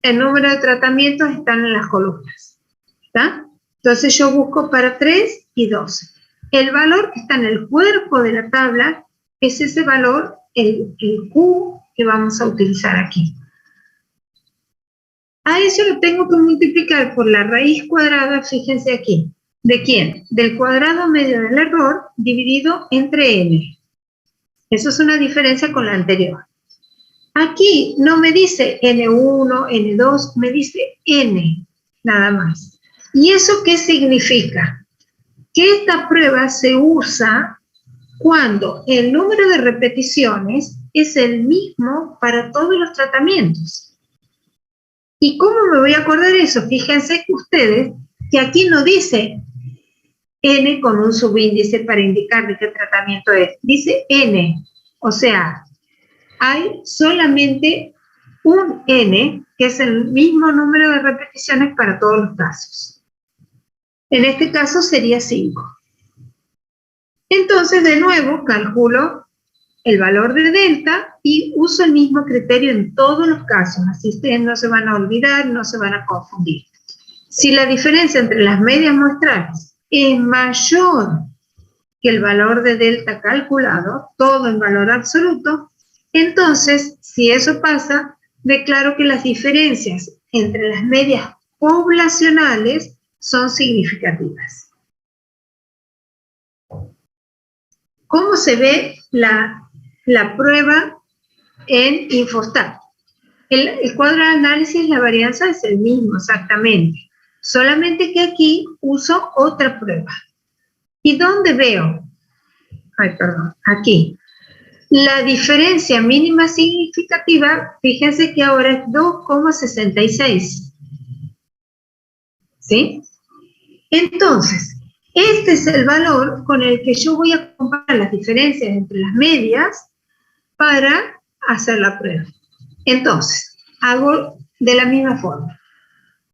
número de tratamientos están en las columnas. ¿Está? Entonces yo busco para 3 y 12. El valor que está en el cuerpo de la tabla es ese valor, el Q que vamos a utilizar aquí. A eso lo tengo que multiplicar por la raíz cuadrada, fíjense aquí. ¿De quién? Del cuadrado medio del error dividido entre n. Eso es una diferencia con la anterior. Aquí no me dice n1, n2, me dice n, nada más. ¿Y eso qué significa? Que esta prueba se usa cuando el número de repeticiones es el mismo para todos los tratamientos. ¿Y cómo me voy a acordar eso? Fíjense ustedes que aquí no dice n con un subíndice para indicar de qué tratamiento es. Dice n, o sea, hay solamente un n, que es el mismo número de repeticiones para todos los casos. En este caso sería 5. Entonces, de nuevo, calculo el valor de delta y uso el mismo criterio en todos los casos. Así ustedes no se van a olvidar, no se van a confundir. Si la diferencia entre las medias muestrales es mayor que el valor de delta calculado, todo en valor absoluto, entonces, si eso pasa, declaro que las diferencias entre las medias poblacionales son significativas. ¿Cómo se ve la prueba en Infostat? El cuadro de análisis, la varianza es el mismo exactamente, solamente que aquí uso otra prueba. ¿Y dónde veo? Aquí. La diferencia mínima significativa, fíjense que ahora es 2,66. ¿Sí? Entonces, este es el valor con el que yo voy a comparar las diferencias entre las medias para hacer la prueba. Entonces, hago de la misma forma.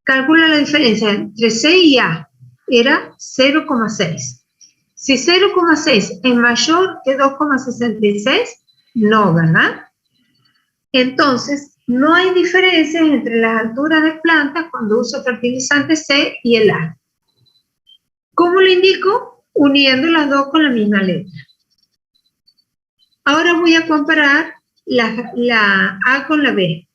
Calculo la diferencia entre C y A, era 0,6. Si 0,6 es mayor que 2,66, no, ¿verdad? Entonces, no hay diferencias entre las alturas de plantas cuando uso fertilizante C y el A. ¿Cómo lo indico? Uniendo las dos con la misma letra. Ahora voy a comparar la A con la B.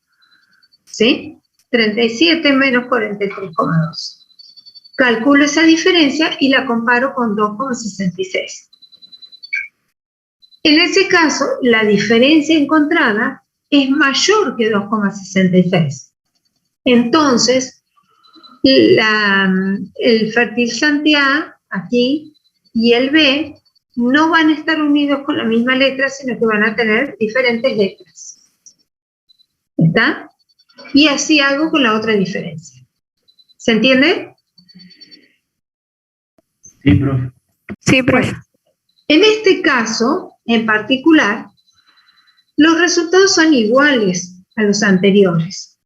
¿Sí? 37 menos 43,2. Calculo esa diferencia y la comparo con 2,66. En ese caso, la diferencia encontrada es mayor que 2,66. Entonces, el fertilizante A, aquí, y el B, no van a estar unidos con la misma letra, sino que van a tener diferentes letras. ¿Está? Y así hago con la otra diferencia. ¿Se entiende? Sí, profe. Sí, profe. Bueno, en este caso, en particular, los resultados son iguales a los anteriores.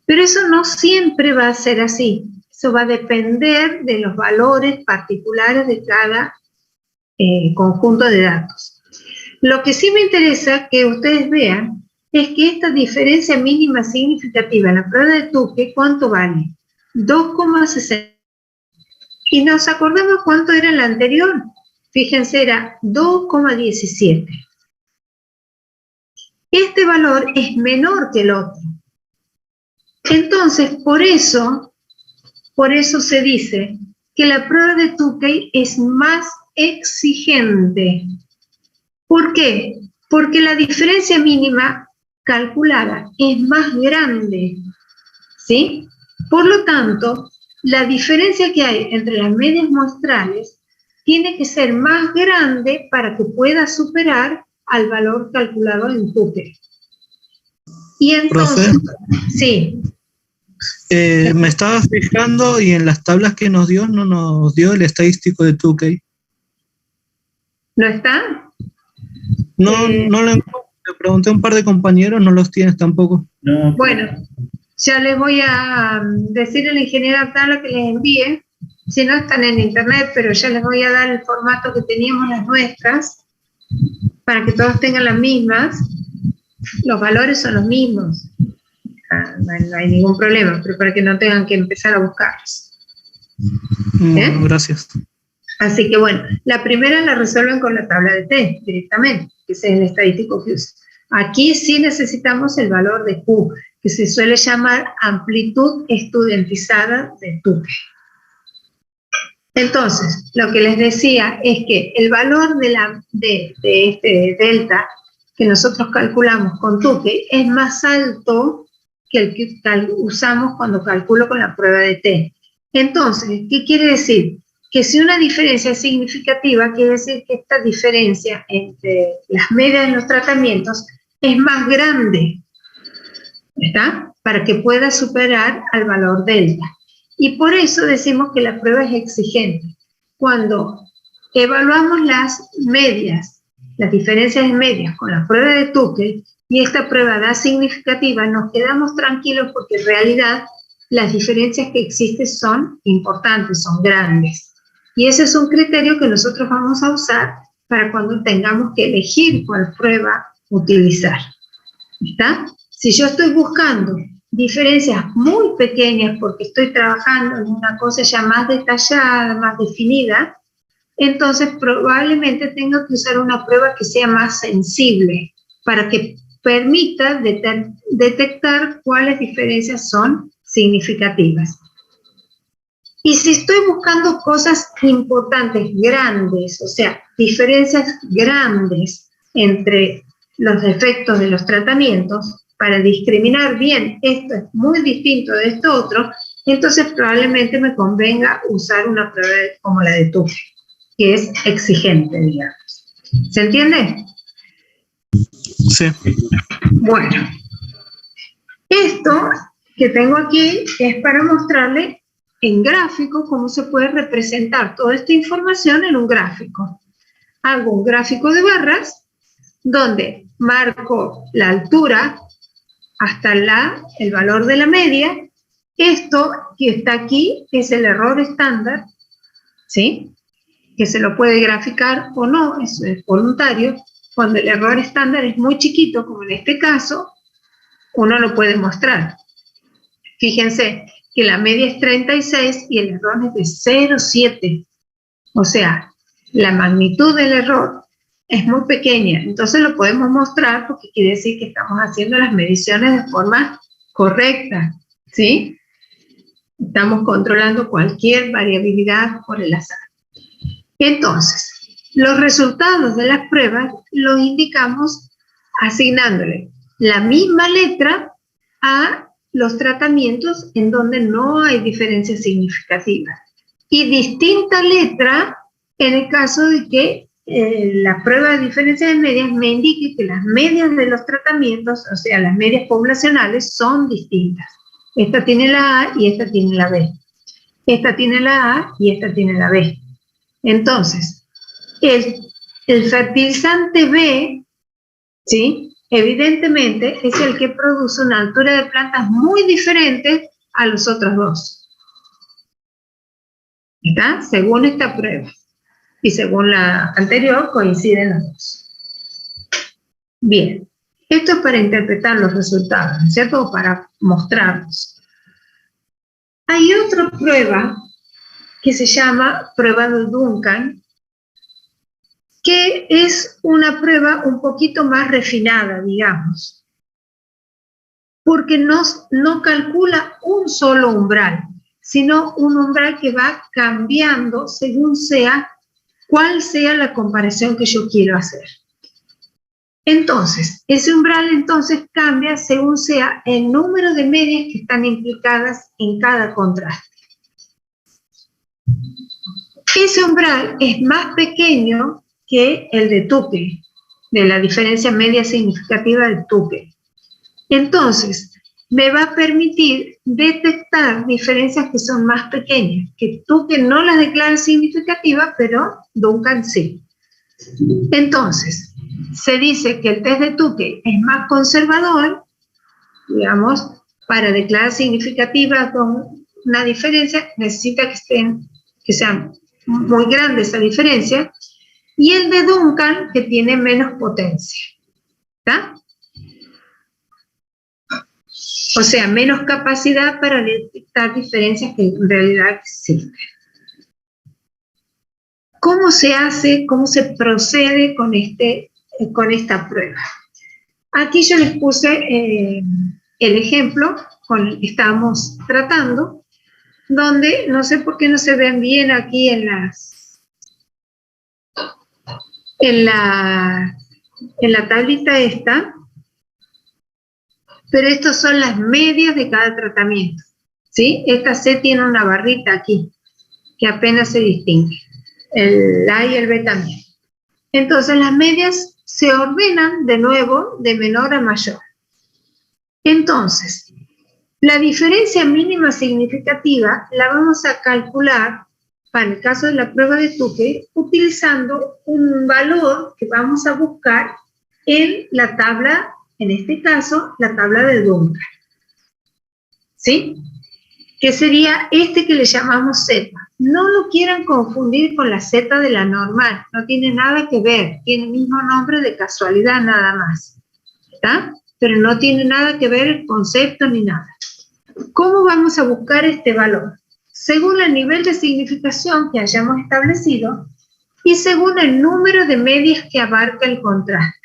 Pero eso no siempre va a ser así. Eso va a depender de los valores particulares de cada conjunto de datos. Lo que sí me interesa que ustedes vean es que esta diferencia mínima significativa en la prueba de Tukey, ¿cuánto vale? 2,60. Y nos acordamos cuánto era la anterior. Fíjense, era 2,17. Este valor es menor que el otro. Entonces, por eso se dice que la prueba de Tukey es más exigente. ¿Por qué? Porque la diferencia mínima calculada es más grande, ¿sí? Por lo tanto, la diferencia que hay entre las medias muestrales tiene que ser más grande para que pueda superar al valor calculado en Tukey. Y entonces, ¿Profe? sí. Me estaba fijando y en las tablas que nos dio, no nos dio el estadístico de Tukey. ¿No está? No lo encuentro, pregunté a un par de compañeros, no los tienes tampoco. No, Bueno, ya les voy a decir a la ingeniera Abdala que les envíe, si no están en internet, pero ya les voy a dar el formato que teníamos las nuestras, para que todos tengan las mismas. Los valores son los mismos, no hay ningún problema, pero para que no tengan que empezar a buscarlos. Gracias. Así que bueno, la primera la resuelven con la tabla de T directamente, que es el estadístico que usa. Aquí sí necesitamos el valor de Q, que se suele llamar amplitud estudiantizada de Tuque. Entonces, lo que les decía es que el valor de este delta que nosotros calculamos con Tuque es más alto que el que usamos cuando calculo con la prueba de T. Entonces, ¿qué quiere decir? Que si una diferencia es significativa, quiere decir que esta diferencia entre las medias de los tratamientos es más grande, ¿está? Para que pueda superar al valor delta. Y por eso decimos que la prueba es exigente. Cuando evaluamos las medias, las diferencias de medias con la prueba de Tuque, y esta prueba da significativa, nos quedamos tranquilos porque en realidad las diferencias que existen son importantes, son grandes. Y ese es un criterio que nosotros vamos a usar para cuando tengamos que elegir cuál prueba utilizar. ¿Está? Si yo estoy buscando diferencias muy pequeñas porque estoy trabajando en una cosa ya más detallada, más definida, entonces probablemente tenga que usar una prueba que sea más sensible para que permita detectar cuáles diferencias son significativas. Y si estoy buscando cosas importantes, grandes, o sea, diferencias grandes entre los efectos de los tratamientos, para discriminar bien, esto es muy distinto de esto otro, entonces probablemente me convenga usar una prueba como la de Tuque, que es exigente, digamos. ¿Se entiende? Sí. Bueno, esto que tengo aquí es para mostrarle en gráfico cómo se puede representar toda esta información en un gráfico. Hago un gráfico de barras donde marco la altura hasta el valor de la media. Esto que está aquí es el error estándar, ¿sí? Que se lo puede graficar o no, eso es voluntario. Cuando el error estándar es muy chiquito, como en este caso, uno lo puede mostrar. Fíjense que la media es 36 y el error es de 0,7. O sea, la magnitud del error es muy pequeña. Entonces lo podemos mostrar porque quiere decir que estamos haciendo las mediciones de forma correcta, ¿sí? Estamos controlando cualquier variabilidad por el azar. Entonces, los resultados de las pruebas los indicamos asignándole la misma letra a los tratamientos en donde no hay diferencias significativas y distinta letra en el caso de que la prueba de diferencia de medias me indique que las medias de los tratamientos, o sea, las medias poblacionales, son distintas. Esta tiene la A y esta tiene la B. Esta tiene la A y esta tiene la B. Entonces, el fertilizante B, ¿sí?, evidentemente es el que produce una altura de plantas muy diferente a los otros dos. ¿Está? Según esta prueba. Y según la anterior, coinciden los dos. Bien. Esto es para interpretar los resultados, ¿no es cierto? O para mostrarlos. Hay otra prueba que se llama prueba de Duncan, que es una prueba un poquito más refinada, digamos, porque no calcula un solo umbral, sino un umbral que va cambiando según cuál sea la comparación que yo quiero hacer. Entonces, ese umbral entonces cambia según sea el número de medias que están implicadas en cada contraste. Ese umbral es más pequeño que el de Tuque, de la diferencia media significativa de Tuque. Entonces, me va a permitir detectar diferencias que son más pequeñas, que Tuque no las declara significativas, pero Duncan sí. Entonces, se dice que el test de Tukey es más conservador, digamos, para declarar significativa una diferencia, necesita que sea muy grande esa diferencia, y el de Duncan, que tiene menos potencia, ¿está? O sea, menos capacidad para detectar diferencias que en realidad existen. ¿Cómo se hace, cómo se procede con esta prueba? Aquí yo les puse el ejemplo con el que estábamos tratando, donde no sé por qué no se ven bien aquí en la tablita esta, pero estas son las medias de cada tratamiento, ¿sí? Esta C tiene una barrita aquí, que apenas se distingue, el A y el B también. Entonces las medias se ordenan de nuevo de menor a mayor. Entonces, la diferencia mínima significativa la vamos a calcular, para el caso de la prueba de Tukey, utilizando un valor que vamos a buscar en la tabla, en este caso, la tabla de Duncan, ¿sí? Que sería este que le llamamos Z. No lo quieran confundir con la Z de la normal, no tiene nada que ver, tiene el mismo nombre de casualidad nada más, ¿está? Pero no tiene nada que ver el concepto ni nada. ¿Cómo vamos a buscar este valor? Según el nivel de significación que hayamos establecido y según el número de medias que abarca el contraste.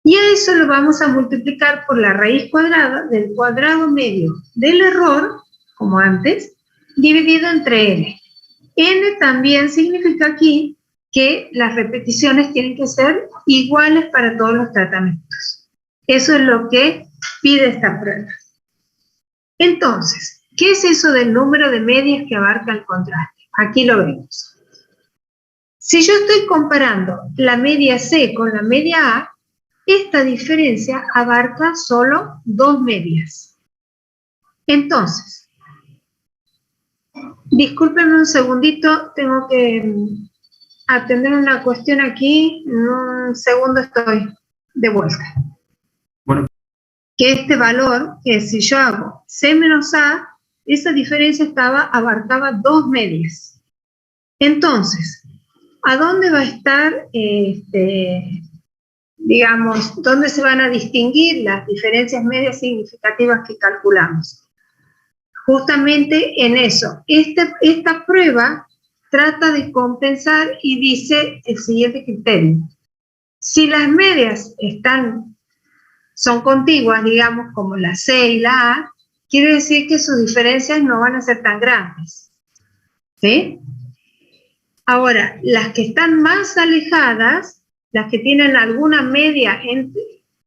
Y a eso lo vamos a multiplicar por la raíz cuadrada del cuadrado medio del error, como antes, dividido entre n. N también significa aquí que las repeticiones tienen que ser iguales para todos los tratamientos. Eso es lo que pide esta prueba. Entonces, ¿qué es eso del número de medias que abarca el contraste? Aquí lo vemos. Si yo estoy comparando la media C con la media A, esta diferencia abarca solo 2 medias. Entonces, discúlpenme un segundito, tengo que atender una cuestión aquí, en un segundo estoy de vuelta. Bueno. Que este valor, que si yo hago C menos A, esa diferencia abarcaba 2 medias. Entonces, ¿a dónde va a estar, digamos, dónde se van a distinguir las diferencias medias significativas que calculamos? Justamente en eso. Esta prueba trata de compensar y dice el siguiente criterio. Si las medias son contiguas, digamos, como la C y la A, quiere decir que sus diferencias no van a ser tan grandes, ¿sí? Ahora, las que están más alejadas, las que tienen alguna media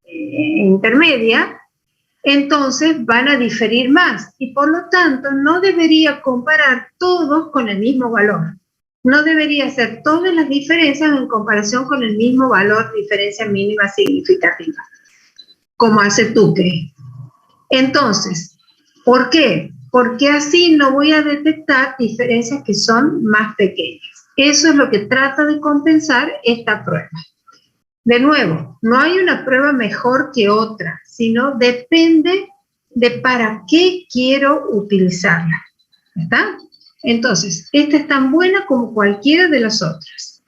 intermedia, entonces van a diferir más y por lo tanto no debería comparar todos con el mismo valor. No debería hacer todas las diferencias en comparación con el mismo valor, diferencia mínima significativa, como hace Tukey. Entonces, ¿por qué? Porque así no voy a detectar diferencias que son más pequeñas. Eso es lo que trata de compensar esta prueba. De nuevo, no hay una prueba mejor que otra, sino depende de para qué quiero utilizarla. ¿Está? Entonces, esta es tan buena como cualquiera de las otras.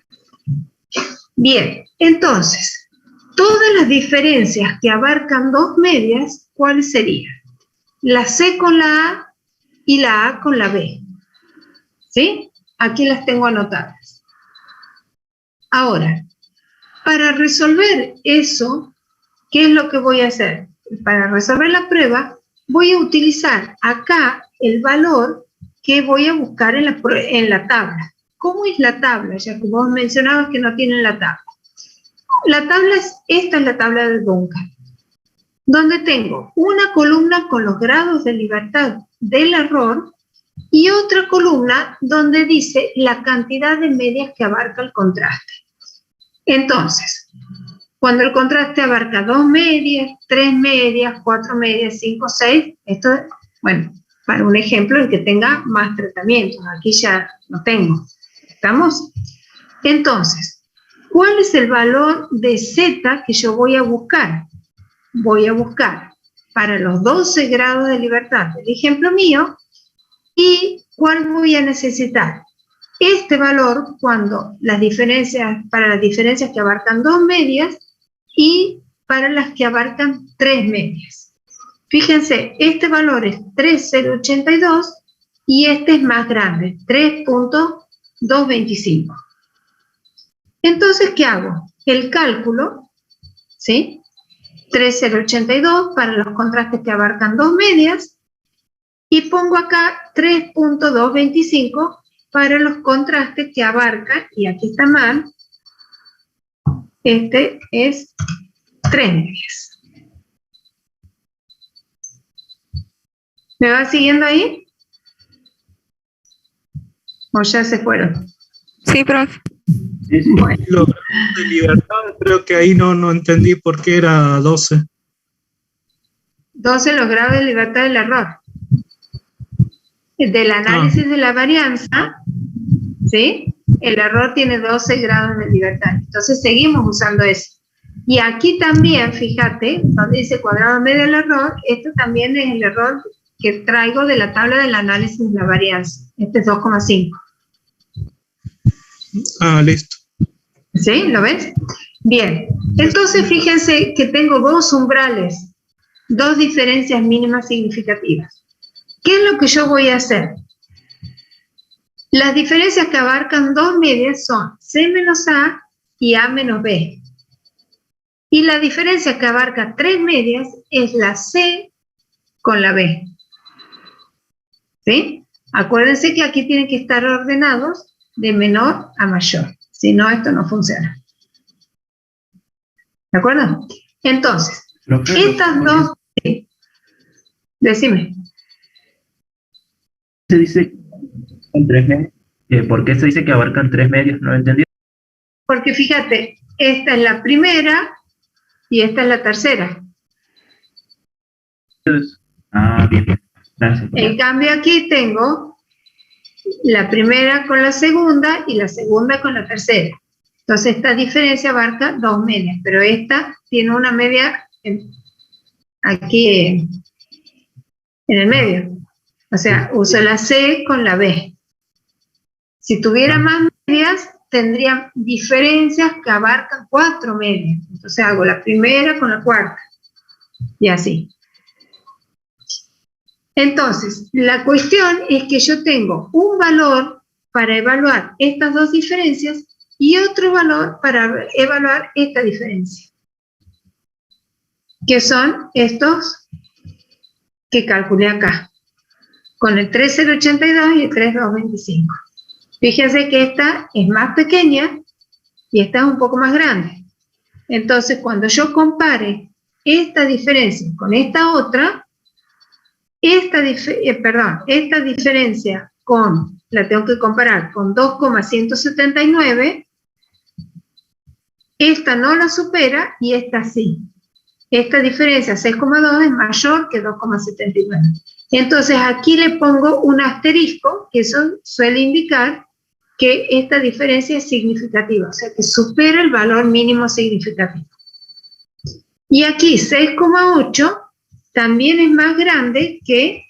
Bien, entonces, todas las diferencias que abarcan 2 medias, ¿cuáles serían? La C con la A y la A con la B. ¿Sí? Aquí las tengo anotadas. Ahora, para resolver eso, ¿qué es lo que voy a hacer? Para resolver la prueba, voy a utilizar acá el valor que voy a buscar en la tabla. ¿Cómo es la tabla? Ya que vos mencionabas que no tienen la tabla. Esta es la tabla de Duncan, donde tengo una columna con los grados de libertad del error y otra columna donde dice la cantidad de medias que abarca el contraste. Entonces, cuando el contraste abarca 2 medias, 3 medias, 4 medias, 5, 6, esto es, bueno, para un ejemplo el que tenga más tratamientos. Aquí ya no tengo. ¿Estamos? Entonces, ¿Cuál es el valor de Z que yo voy a buscar? Voy a buscar para los 12 grados de libertad del ejemplo mío, y ¿cuál voy a necesitar? Este valor cuando las diferencias, para las diferencias que abarcan 2 medias y para las que abarcan 3 medias. Fíjense, este valor es 3,082 y este es más grande, 3,225. Entonces, ¿qué hago? El cálculo, ¿sí? 3,082 para los contrastes que abarcan 2 medias y pongo acá 3,225 para los contrastes que abarcan, y aquí está mal, este es 3 medias. ¿Me va siguiendo ahí? ¿O ya se fueron? Sí, profe. Sí, sí. Bueno, Los grados de libertad, creo que ahí no entendí por qué era 12. 12 los grados de libertad del error. Del análisis de la varianza, ¿sí? El error tiene 12 grados de libertad. Entonces seguimos usando eso. Y aquí también, fíjate, donde dice cuadrado medio del error, esto también es el error que traigo de la tabla del análisis de la varianza. Este es 2,5. Ah, listo. ¿Sí? ¿Lo ves? Bien. Entonces, fíjense que tengo dos umbrales, dos diferencias mínimas significativas. ¿Qué es lo que yo voy a hacer? Las diferencias que abarcan 2 medias son C menos A y A menos B. Y la diferencia que abarca 3 medias es la C con la B. ¿Sí? Acuérdense que aquí tienen que estar ordenados de menor a mayor. Si no, esto no funciona. ¿De acuerdo? Entonces, Profe, estas dos... Sí. Decime. se dice con 3 medios. ¿Por qué se dice que abarcan 3 medios? No lo entendí. Porque fíjate, esta es la primera y esta es la tercera. Ah, bien. Gracias. En cambio aquí tengo la primera con la segunda y la segunda con la tercera. Entonces esta diferencia abarca 2 medias, pero esta tiene una media aquí en el medio. O sea, uso la C con la B. Si tuviera más medias, tendría diferencias que abarcan 4 medias. Entonces hago la primera con la cuarta y así. Entonces, la cuestión es que yo tengo un valor para evaluar estas dos diferencias y otro valor para evaluar esta diferencia, que son estos que calculé acá, con el 3,082 y el 3,225. Fíjense que esta es más pequeña y esta es un poco más grande. Entonces, cuando yo compare esta diferencia con esta otra, esta diferencia la tengo que comparar con 2,179, esta no la supera y esta sí. Esta diferencia 6,2 es mayor que 2,79. Entonces aquí le pongo un asterisco, que eso suele indicar que esta diferencia es significativa, o sea que supera el valor mínimo significativo. Y aquí 6,8 también es más grande que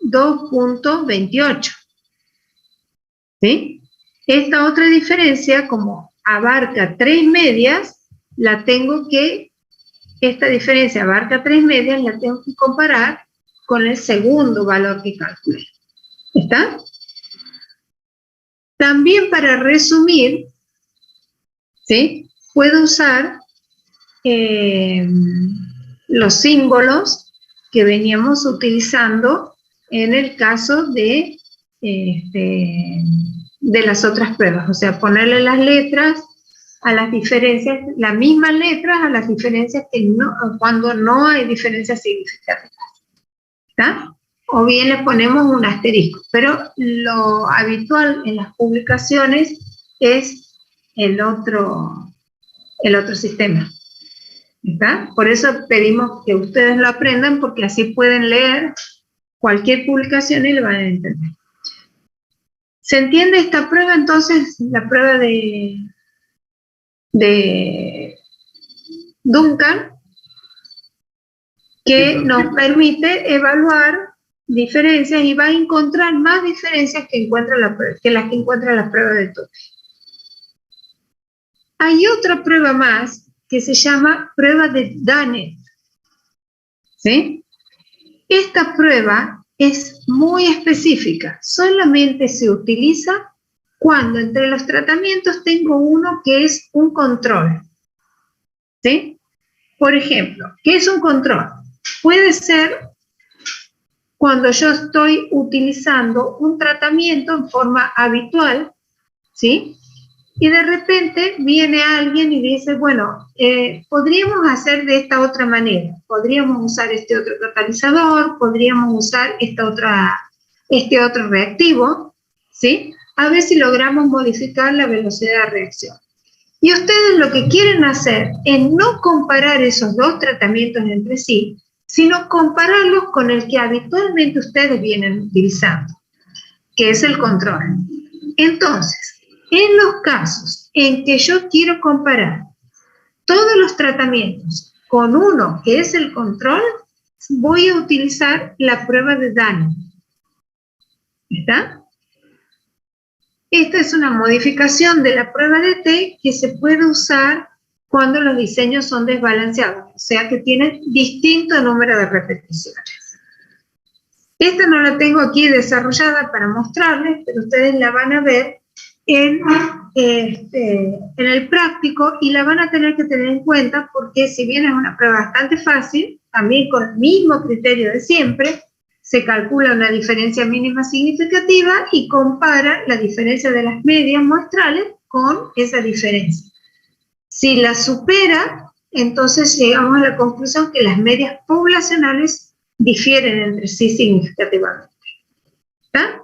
2,28. ¿Sí? Esta otra diferencia, como abarca 3 medias, esta diferencia abarca 3 medias, la tengo que comparar con el segundo valor que calculé. ¿Está? También para resumir, ¿sí? Puedo usar los símbolos que veníamos utilizando en el caso de las otras pruebas, o sea, ponerle las letras a las diferencias, las mismas letras a las diferencias cuando no hay diferencias significativas, ¿está? O bien le ponemos un asterisco, pero lo habitual en las publicaciones es el otro sistema. ¿Está? Por eso pedimos que ustedes lo aprendan, porque así pueden leer cualquier publicación y lo van a entender. ¿Se entiende esta prueba entonces? La prueba de de Duncan, que nos permite evaluar diferencias y va a encontrar más diferencias que las que encuentra la prueba de Tupy. Hay otra prueba más que se llama prueba de Dunnett, ¿sí? Esta prueba es muy específica, solamente se utiliza cuando entre los tratamientos tengo uno que es un control, ¿sí? Por ejemplo, ¿qué es un control? Puede ser cuando yo estoy utilizando un tratamiento en forma habitual, ¿sí? Y de repente viene alguien y dice, bueno, podríamos hacer de esta otra manera, podríamos usar este otro catalizador, podríamos usar este otro reactivo, ¿sí? A ver si logramos modificar la velocidad de reacción. Y ustedes lo que quieren hacer es no comparar esos dos tratamientos entre sí, sino compararlos con el que habitualmente ustedes vienen utilizando, que es el control. Entonces, en los casos en que yo quiero comparar todos los tratamientos con uno que es el control, voy a utilizar la prueba de Dunnett. ¿Está? Esta es una modificación de la prueba de T que se puede usar cuando los diseños son desbalanceados, o sea que tienen distinto número de repeticiones. Esta no la tengo aquí desarrollada para mostrarles, pero ustedes la van a ver en el práctico y la van a tener que tener en cuenta porque si bien es una prueba bastante fácil, también con el mismo criterio de siempre, se calcula una diferencia mínima significativa y compara la diferencia de las medias muestrales con esa diferencia. Si la supera, entonces llegamos a la conclusión que las medias poblacionales difieren entre sí significativamente. ¿Está?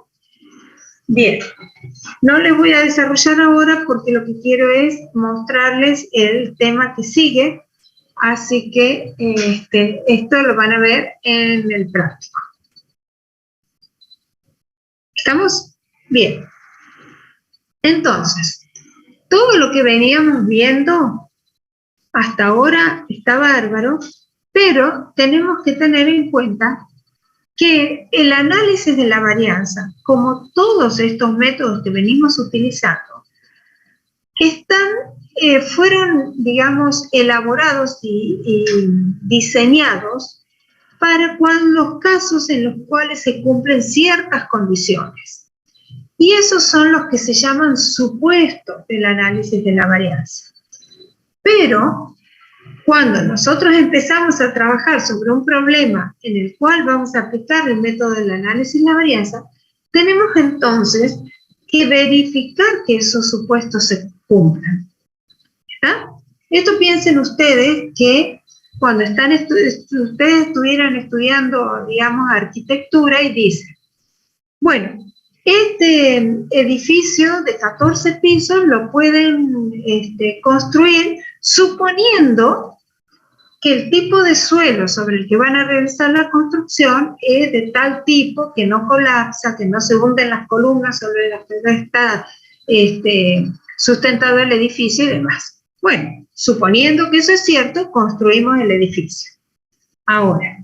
Bien, no les voy a desarrollar ahora porque lo que quiero es mostrarles el tema que sigue, así que esto lo van a ver en el práctico. ¿Estamos? Bien. Entonces, todo lo que veníamos viendo hasta ahora está bárbaro, pero tenemos que tener en cuenta que el análisis de la varianza, como todos estos métodos que venimos utilizando, fueron, digamos, elaborados y diseñados para los casos en los cuales se cumplen ciertas condiciones. Y esos son los que se llaman supuestos del análisis de la varianza. Pero cuando nosotros empezamos a trabajar sobre un problema en el cual vamos a aplicar el método del análisis de la varianza, tenemos entonces que verificar que esos supuestos se cumplan. ¿Está? Esto piensen ustedes que cuando ustedes estuvieran estudiando, digamos, arquitectura y dicen, bueno, este edificio de 14 pisos lo pueden construir suponiendo que el tipo de suelo sobre el que van a realizar la construcción es de tal tipo que no colapsa, que no se hunden las columnas sobre las que está sustentado el edificio y demás. Bueno, suponiendo que eso es cierto, construimos el edificio. Ahora,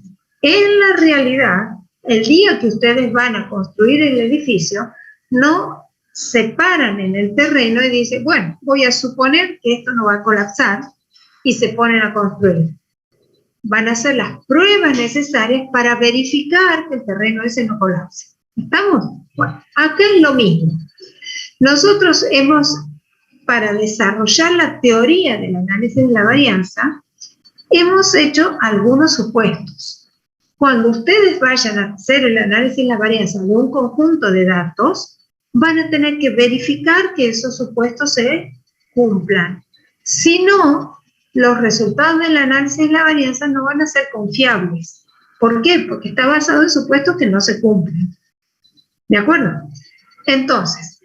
en la realidad, el día que ustedes van a construir el edificio, no se paran en el terreno y dicen, bueno, voy a suponer que esto no va a colapsar, y se ponen a construir. Van a hacer las pruebas necesarias para verificar que el terreno ese no colapse. ¿Estamos? Bueno, acá es lo mismo. Nosotros para desarrollar la teoría del análisis de la varianza, hemos hecho algunos supuestos. Cuando ustedes vayan a hacer el análisis de la varianza de un conjunto de datos, van a tener que verificar que esos supuestos se cumplan. Si no, los resultados del análisis de la varianza no van a ser confiables. ¿Por qué? Porque está basado en supuestos que no se cumplen. ¿De acuerdo? Entonces,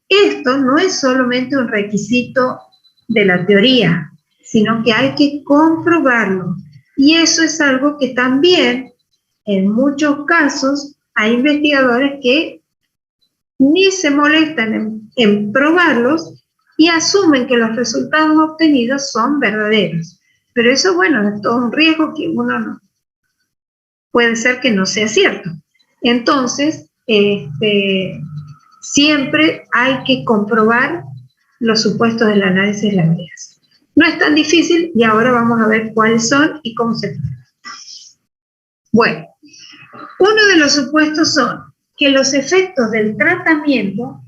esto no es solamente un requisito de la teoría, sino que hay que comprobarlo. Y eso es algo que también, en muchos casos, hay investigadores que ni se molestan en probarlos y asumen que los resultados obtenidos son verdaderos. Pero eso, bueno, es todo un riesgo que uno no, puede ser que no sea cierto. Entonces, siempre hay que comprobar los supuestos del análisis de la varianza. No es tan difícil y ahora vamos a ver cuáles son y cómo se prueban. Bueno, uno de los supuestos son que los efectos del tratamiento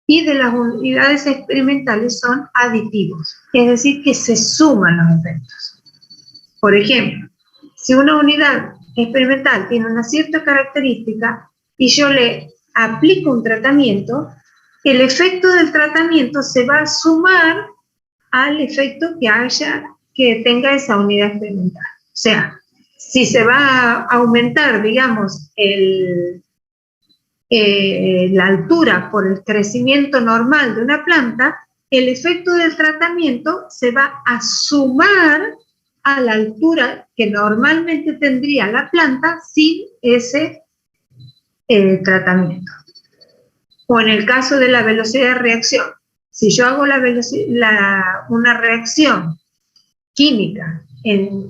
y de las unidades experimentales son aditivos, es decir, que se suman los efectos. Por ejemplo, si una unidad experimental tiene una cierta característica y yo le aplico un tratamiento, el efecto del tratamiento se va a sumar al efecto que tenga esa unidad experimental. O sea, si se va a aumentar, digamos, la altura por el crecimiento normal de una planta, el efecto del tratamiento se va a sumar a la altura que normalmente tendría la planta sin ese tratamiento. O en el caso de la velocidad de reacción, si yo hago una reacción química en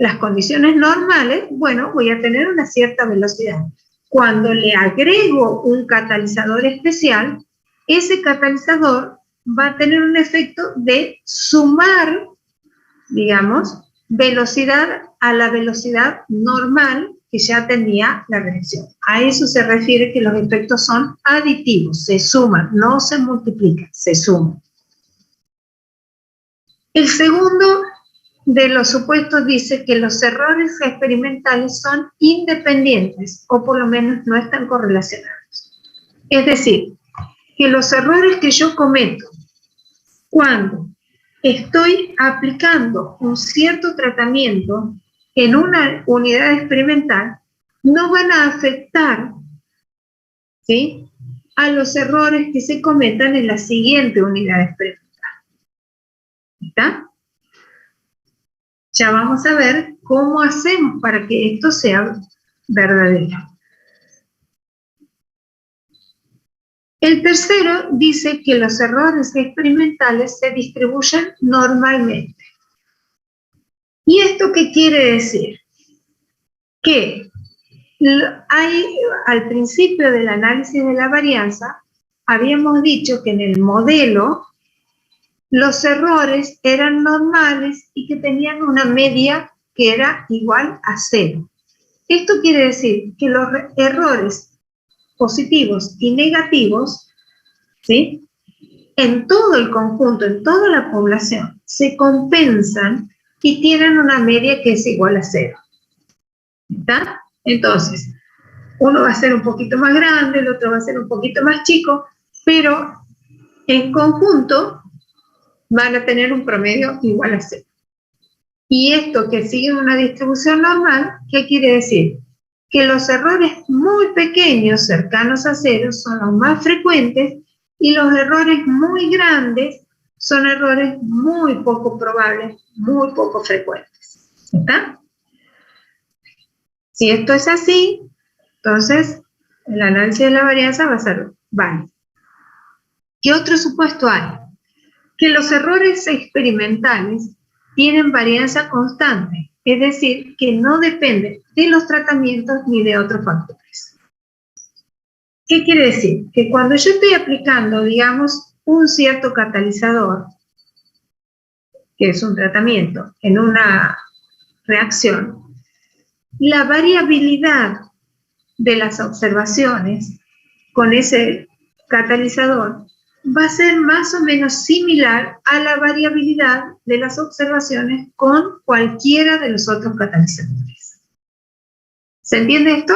las condiciones normales, bueno, voy a tener una cierta velocidad. Cuando le agrego un catalizador especial, ese catalizador va a tener un efecto de sumar, digamos, velocidad a la velocidad normal que ya tenía la reacción. A eso se refiere que los efectos son aditivos, se suman, no se multiplican, se suman. El segundo de los supuestos dice que los errores experimentales son independientes o por lo menos no están correlacionados. Es decir, que los errores que yo cometo cuando estoy aplicando un cierto tratamiento en una unidad experimental no van a afectar, ¿sí?, a los errores que se cometan en la siguiente unidad experimental. ¿Está? Ya vamos a ver cómo hacemos para que esto sea verdadero. El tercero dice que los errores experimentales se distribuyen normalmente. ¿Y esto qué quiere decir? Que al principio del análisis de la varianza habíamos dicho que en el modelo los errores eran normales y que tenían una media que era igual a 0. Esto quiere decir que los errores positivos y negativos, ¿sí?, en todo el conjunto, en toda la población, se compensan y tienen una media que es igual a 0. ¿Está? Entonces, uno va a ser un poquito más grande, el otro va a ser un poquito más chico, pero en conjunto van a tener un promedio igual a 0. Y esto que sigue una distribución normal, ¿qué quiere decir? Que los errores muy pequeños, cercanos a 0, son los más frecuentes y los errores muy grandes son errores muy poco probables, muy poco frecuentes. ¿Está? Si esto es así, entonces el análisis de la varianza va a ser válido. ¿Qué otro supuesto hay? Que los errores experimentales tienen varianza constante, es decir, que no dependen de los tratamientos ni de otros factores. ¿Qué quiere decir? Que cuando yo estoy aplicando, digamos, un cierto catalizador, que es un tratamiento, en una reacción, la variabilidad de las observaciones con ese catalizador va a ser más o menos similar a la variabilidad de las observaciones con cualquiera de los otros catalizadores. ¿Se entiende esto?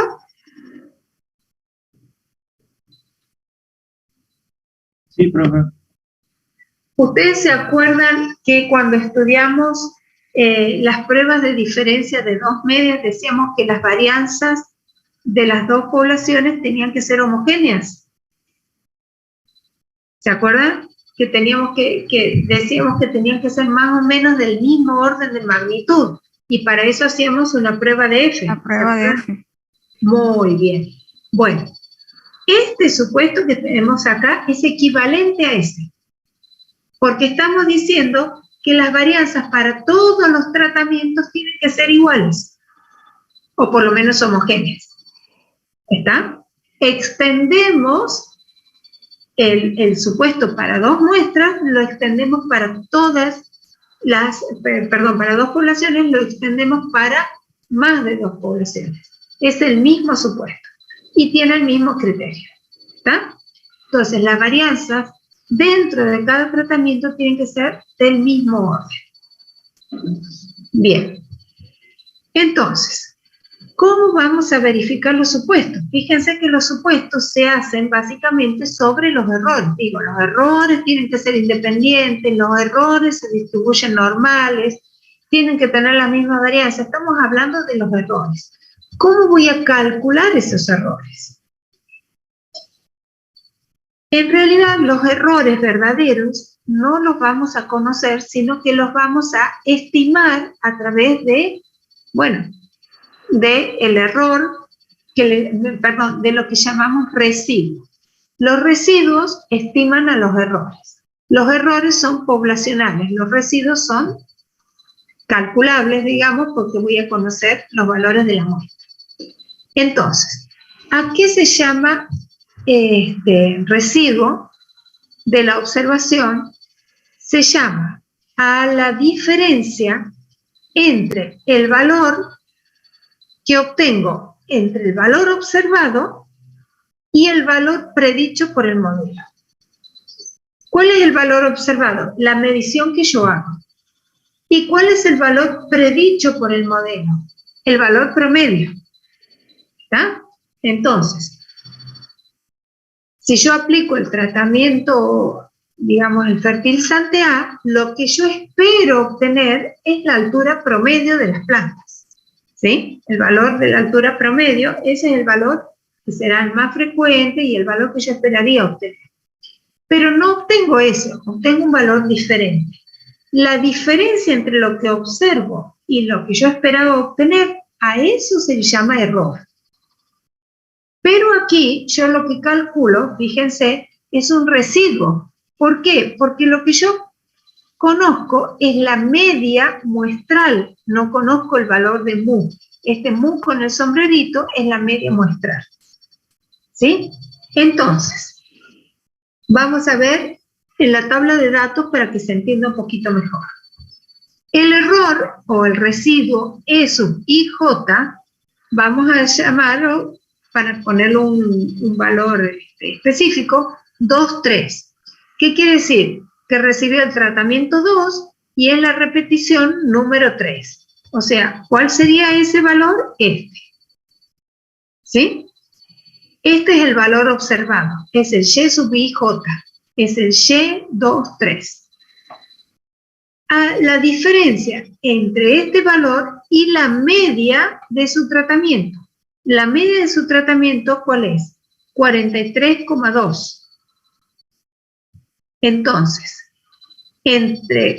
Sí, profe. ¿Ustedes se acuerdan que cuando estudiamos las pruebas de diferencia de dos medias decíamos que las varianzas de las dos poblaciones tenían que ser homogéneas? ¿Se acuerdan? Que decíamos que tenían que ser más o menos del mismo orden de magnitud. Y para eso hacíamos una prueba de F. La prueba de F. Muy bien. Bueno, este supuesto que tenemos acá es equivalente a ese. Porque estamos diciendo que las varianzas para todos los tratamientos tienen que ser iguales, o por lo menos homogéneas. ¿Está? Extendemos el supuesto para dos muestras, lo extendemos para todas las, perdón, para dos poblaciones, lo extendemos para más de dos poblaciones. Es el mismo supuesto y tiene el mismo criterio. ¿Está? Entonces, las varianzas dentro de cada tratamiento tienen que ser del mismo orden. Bien. Entonces, ¿cómo vamos a verificar los supuestos? Fíjense que los supuestos se hacen básicamente sobre los errores. Digo, los errores tienen que ser independientes, los errores se distribuyen normales, tienen que tener la misma varianza. Estamos hablando de los errores. ¿Cómo voy a calcular esos errores? En realidad, los errores verdaderos no los vamos a conocer, sino que los vamos a estimar a través de, bueno, del error, de lo que llamamos residuos. Los residuos estiman a los errores. Los errores son poblacionales, los residuos son calculables, digamos, porque voy a conocer los valores de la muestra. Entonces, ¿a qué se llama residuo de la observación? Se llama a la diferencia entre el valor que obtengo entre el valor observado y el valor predicho por el modelo. ¿Cuál es el valor observado? La medición que yo hago. ¿Y cuál es el valor predicho por el modelo? El valor promedio. ¿Está? Entonces, si yo aplico el tratamiento, digamos, el fertilizante A, lo que yo espero obtener es la altura promedio de las plantas. ¿Sí? El valor de la altura promedio, ese es el valor que será el más frecuente y el valor que yo esperaría obtener. Pero no obtengo eso, obtengo un valor diferente. La diferencia entre lo que observo y lo que yo esperaba obtener, a eso se le llama error. Pero aquí yo lo que calculo, fíjense, es un residuo. ¿Por qué? Porque lo que yo conozco es la media muestral, no conozco el valor de mu. Este mu con el sombrerito es la media muestral. ¿Sí? Entonces, vamos a ver en la tabla de datos para que se entienda un poquito mejor. El error o el residuo E sub IJ, vamos a llamarlo, para ponerle un valor específico, 2,3. ¿Qué quiere decir? Que recibió el tratamiento 2 y es la repetición número 3. O sea, ¿cuál sería ese valor? Este. ¿Sí? Este es el valor observado. Es el Y sub IJ. Es el Y23. La diferencia entre este valor y la media de su tratamiento. La media de su tratamiento, ¿cuál es? 43,2. Entonces,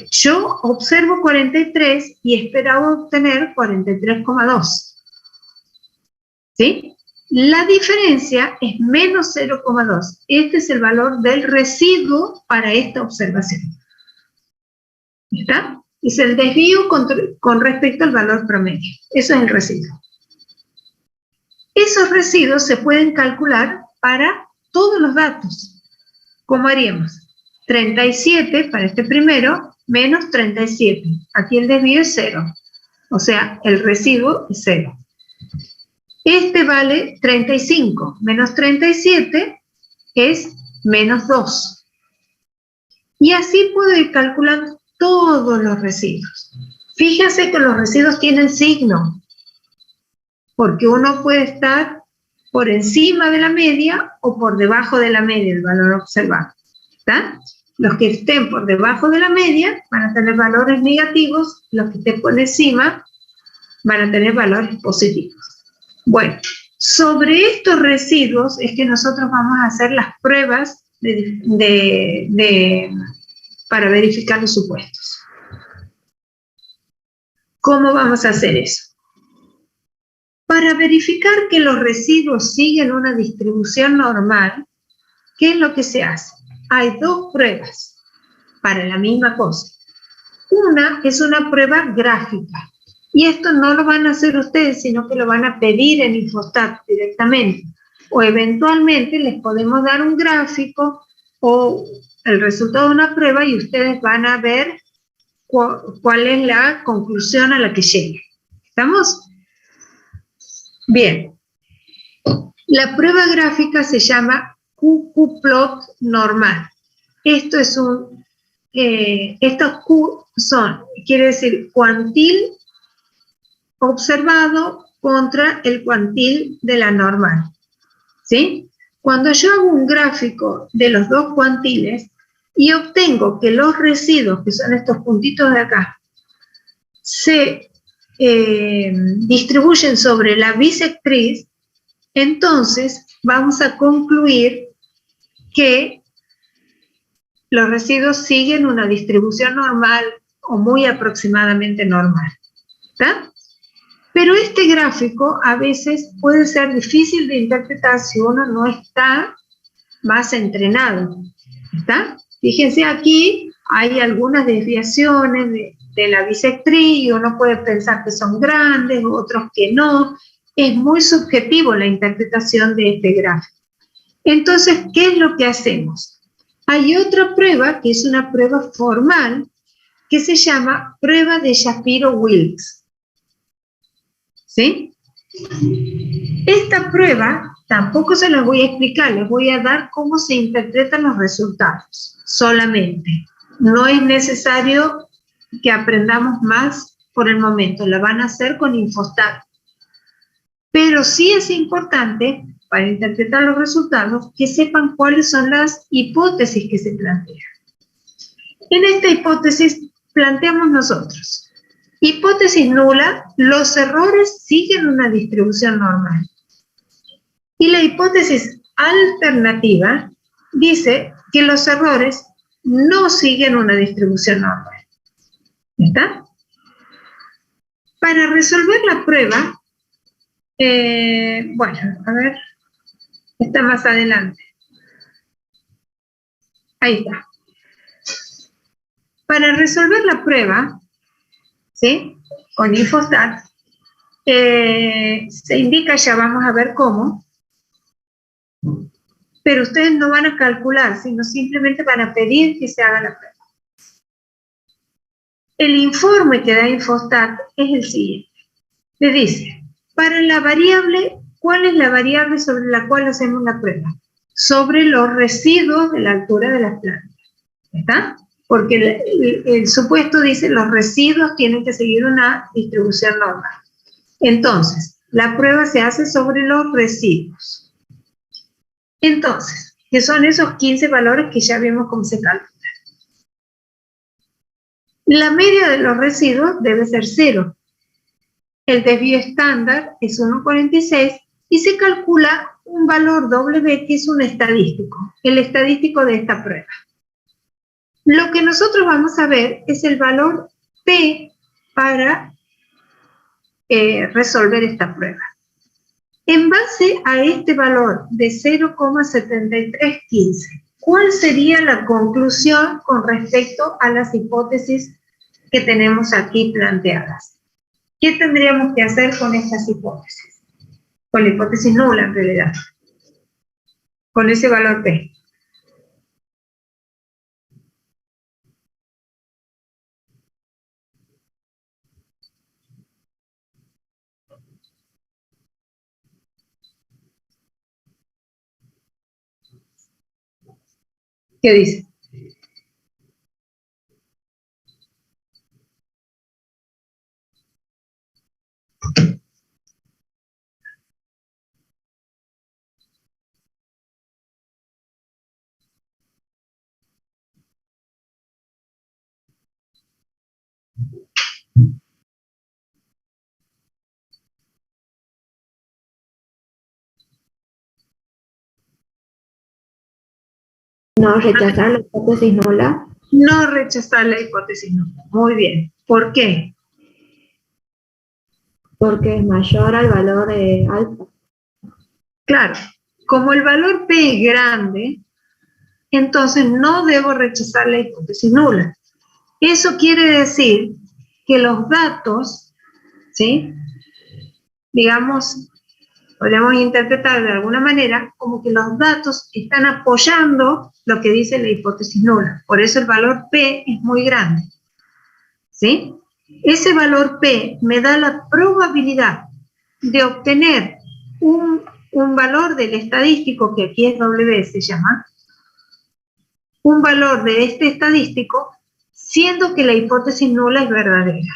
yo observo 43 y esperaba obtener 43,2. ¿Sí? La diferencia es menos 0,2. Este es el valor del residuo para esta observación. ¿Está? Es el desvío con respecto al valor promedio. Eso es el residuo. Esos residuos se pueden calcular para todos los datos. ¿Cómo haríamos? 37 para este primero, menos 37. Aquí el desvío es 0. O sea, el residuo es 0. Este vale 35. Menos 37 es menos 2. Y así puedo ir calculando todos los residuos. Fíjense que los residuos tienen signo, porque uno puede estar por encima de la media o por debajo de la media, el valor observado. ¿Está? Los que estén por debajo de la media van a tener valores negativos, los que estén por encima van a tener valores positivos. Bueno, sobre estos residuos es que nosotros vamos a hacer las pruebas para verificar los supuestos. ¿Cómo vamos a hacer eso? Para verificar que los residuos siguen una distribución normal, ¿qué es lo que se hace? Hay dos pruebas. para la misma cosa. Una es una prueba gráfica, y esto no lo van a hacer ustedes, sino que lo van a pedir en Infostat directamente, o eventualmente les podemos dar un gráfico o el resultado de una prueba y ustedes van a ver cuál es la conclusión a la que lleguen. ¿Estamos? Bien. La prueba gráfica se llama QQ-plot normal. Esto es estos Q quiere decir cuantil observado contra el cuantil de la normal. ¿Sí? Cuando yo hago un gráfico de los dos cuantiles y obtengo que los residuos, que son estos puntitos de acá, se distribuyen sobre la bisectriz, entonces vamos a concluir que los residuos siguen una distribución normal o muy aproximadamente normal. ¿Está? Pero este gráfico a veces puede ser difícil de interpretar si uno no está más entrenado. ¿Está? Fíjense, aquí hay algunas desviaciones de la bisectriz y uno puede pensar que son grandes, otros que no. Es muy subjetivo la interpretación de este gráfico. Entonces, ¿qué es lo que hacemos? Hay otra prueba que es una prueba formal que se llama prueba de Shapiro-Wilks. ¿Sí? Esta prueba tampoco se las voy a explicar, les voy a dar cómo se interpretan los resultados solamente. No es necesario que aprendamos más por el momento, la van a hacer con Infostat. Pero sí es importante, para interpretar los resultados, que sepan cuáles son las hipótesis que se plantean. En esta hipótesis planteamos nosotros. Hipótesis nula, los errores siguen una distribución normal. Y la hipótesis alternativa dice que los errores no siguen una distribución normal. ¿Está? Para resolver la prueba, bueno, a ver, está más adelante. Ahí está. Para resolver la prueba, ¿sí? Con Infostat, se indica, ya vamos a ver cómo, pero ustedes no van a calcular, sino simplemente van a pedir que se haga la prueba. El informe que da Infostat es el siguiente. Le dice, para la variable, ¿cuál es la variable sobre la cual hacemos la prueba? Sobre los residuos de la altura de las plantas. ¿Está? Porque el supuesto dice los residuos tienen que seguir una distribución normal. Entonces, la prueba se hace sobre los residuos. Entonces, que son esos 15 valores que ya vimos cómo se calculan. La media de los residuos debe ser 0. El desvío estándar es 1,46 y se calcula un valor W que es un estadístico, el estadístico de esta prueba. Lo que nosotros vamos a ver es el valor P para resolver esta prueba. En base a este valor de 0,7315, ¿cuál sería la conclusión con respecto a las hipótesis que tenemos aquí planteadas? ¿Qué tendríamos que hacer con estas hipótesis? Con la hipótesis nula, en realidad. Con ese valor P. ¿Qué dice? No rechazar la hipótesis nula. No rechazar la hipótesis nula. Muy bien. ¿Por qué? Porque es mayor al valor de alfa. Claro, como el valor P es grande, entonces no debo rechazar la hipótesis nula. Eso quiere decir que los datos, ¿sí? Digamos, podemos interpretar de alguna manera como que los datos están apoyando lo que dice la hipótesis nula. Por eso el valor P es muy grande, ¿sí? Ese valor P me da la probabilidad de obtener un valor del estadístico, que aquí es W, se llama, un valor de este estadístico, siendo que la hipótesis nula es verdadera.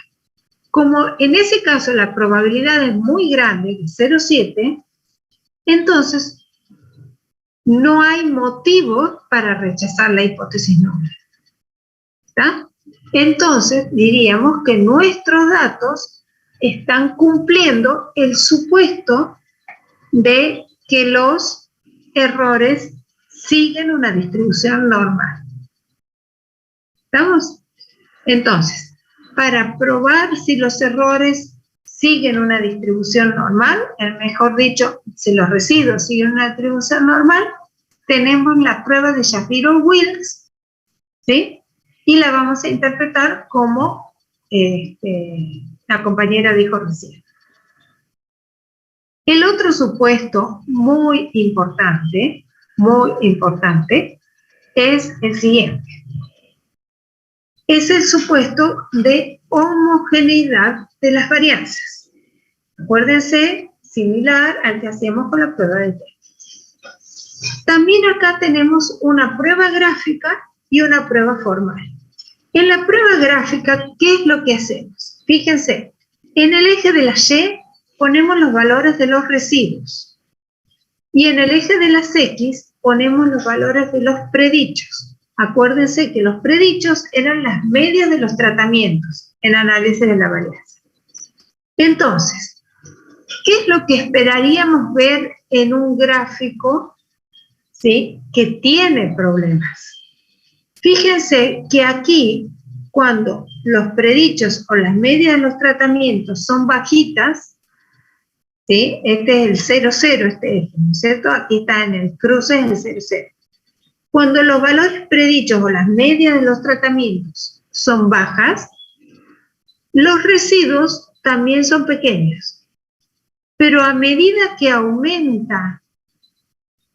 Como en ese caso la probabilidad es muy grande, de 0,7, entonces no hay motivo para rechazar la hipótesis nula. ¿Está? Entonces diríamos que nuestros datos están cumpliendo el supuesto de que los errores siguen una distribución normal. ¿Estamos? Entonces, para probar si los errores siguen una distribución normal, mejor dicho, si los residuos siguen una distribución normal, tenemos la prueba de Shapiro-Wilks, ¿sí? Y la vamos a interpretar como la compañera dijo recién. El otro supuesto muy importante, es el siguiente. Es el supuesto de homogeneidad de las varianzas. Acuérdense, similar al que hacemos con la prueba de T. También acá tenemos una prueba gráfica y una prueba formal. En la prueba gráfica, ¿qué es lo que hacemos? Fíjense, en el eje de la Y ponemos los valores de los residuos y en el eje de las X ponemos los valores de los predichos. Acuérdense que los predichos eran las medias de los tratamientos en análisis de la varianza. Entonces, ¿qué es lo que esperaríamos ver en un gráfico, ¿sí?, que tiene problemas? Fíjense que aquí, cuando los predichos o las medias de los tratamientos son bajitas, ¿sí?, este es el 0,0, este eje, ¿no es cierto? Aquí está en el cruce, es el 0,0. Cuando los valores predichos o las medias de los tratamientos son bajas, los residuos también son pequeños. Pero a medida que aumenta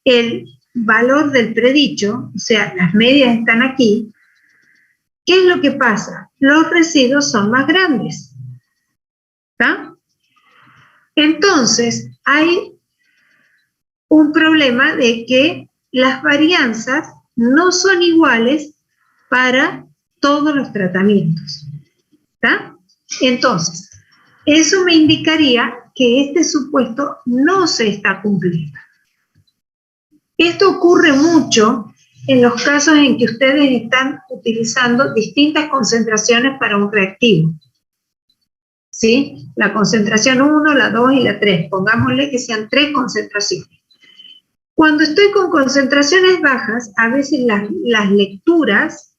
el valor del predicho, o sea, las medias están aquí, ¿qué es lo que pasa? Los residuos son más grandes. ¿Está? Entonces, hay un problema de que las varianzas no son iguales para todos los tratamientos. ¿Está? Entonces, eso me indicaría que este supuesto no se está cumpliendo. Esto ocurre mucho en los casos en que ustedes están utilizando distintas concentraciones para un reactivo. ¿Sí? La concentración 1, la 2 y la 3. Pongámosle que sean 3 concentraciones. Cuando estoy con concentraciones bajas, a veces las lecturas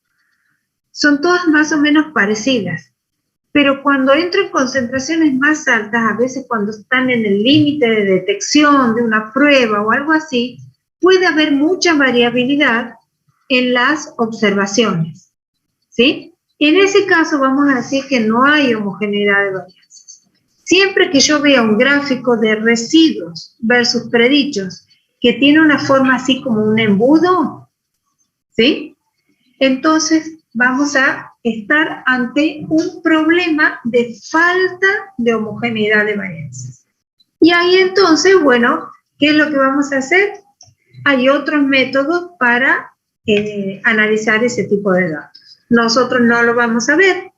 son todas más o menos parecidas. Pero cuando entro en concentraciones más altas, a veces cuando están en el límite de detección de una prueba o algo así, puede haber mucha variabilidad en las observaciones, ¿sí? En ese caso vamos a decir que no hay homogeneidad de varianzas. Siempre que yo vea un gráfico de residuos versus predichos que tiene una forma así como un embudo, ¿sí?, entonces vamos a estar ante un problema de falta de homogeneidad de varianzas. Y ahí entonces, bueno, ¿qué es lo que vamos a hacer? Hay otros métodos para analizar ese tipo de datos. Nosotros no lo vamos a ver,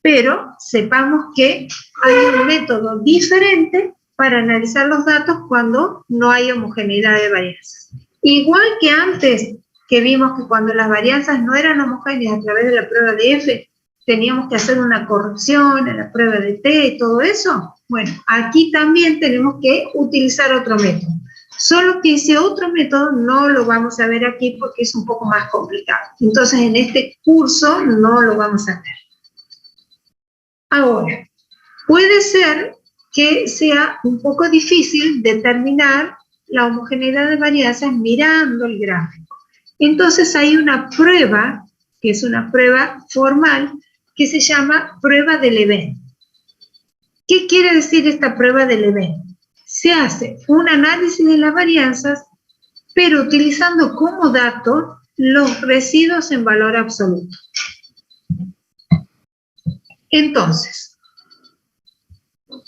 pero sepamos que hay un método diferente para analizar los datos cuando no hay homogeneidad de varianzas. Igual que antes, que vimos que cuando las varianzas no eran homogéneas a través de la prueba de F, teníamos que hacer una corrección en la prueba de T y todo eso. Bueno, aquí también tenemos que utilizar otro método. Solo que ese otro método no lo vamos a ver aquí porque es un poco más complicado. Entonces, en este curso no lo vamos a ver. Ahora, puede ser que sea un poco difícil determinar la homogeneidad de varianzas mirando el gráfico. Entonces hay una prueba, que es una prueba formal, que se llama prueba de Leven. ¿Qué quiere decir esta prueba de Leven? Se hace un análisis de las varianzas, pero utilizando como dato los residuos en valor absoluto. Entonces,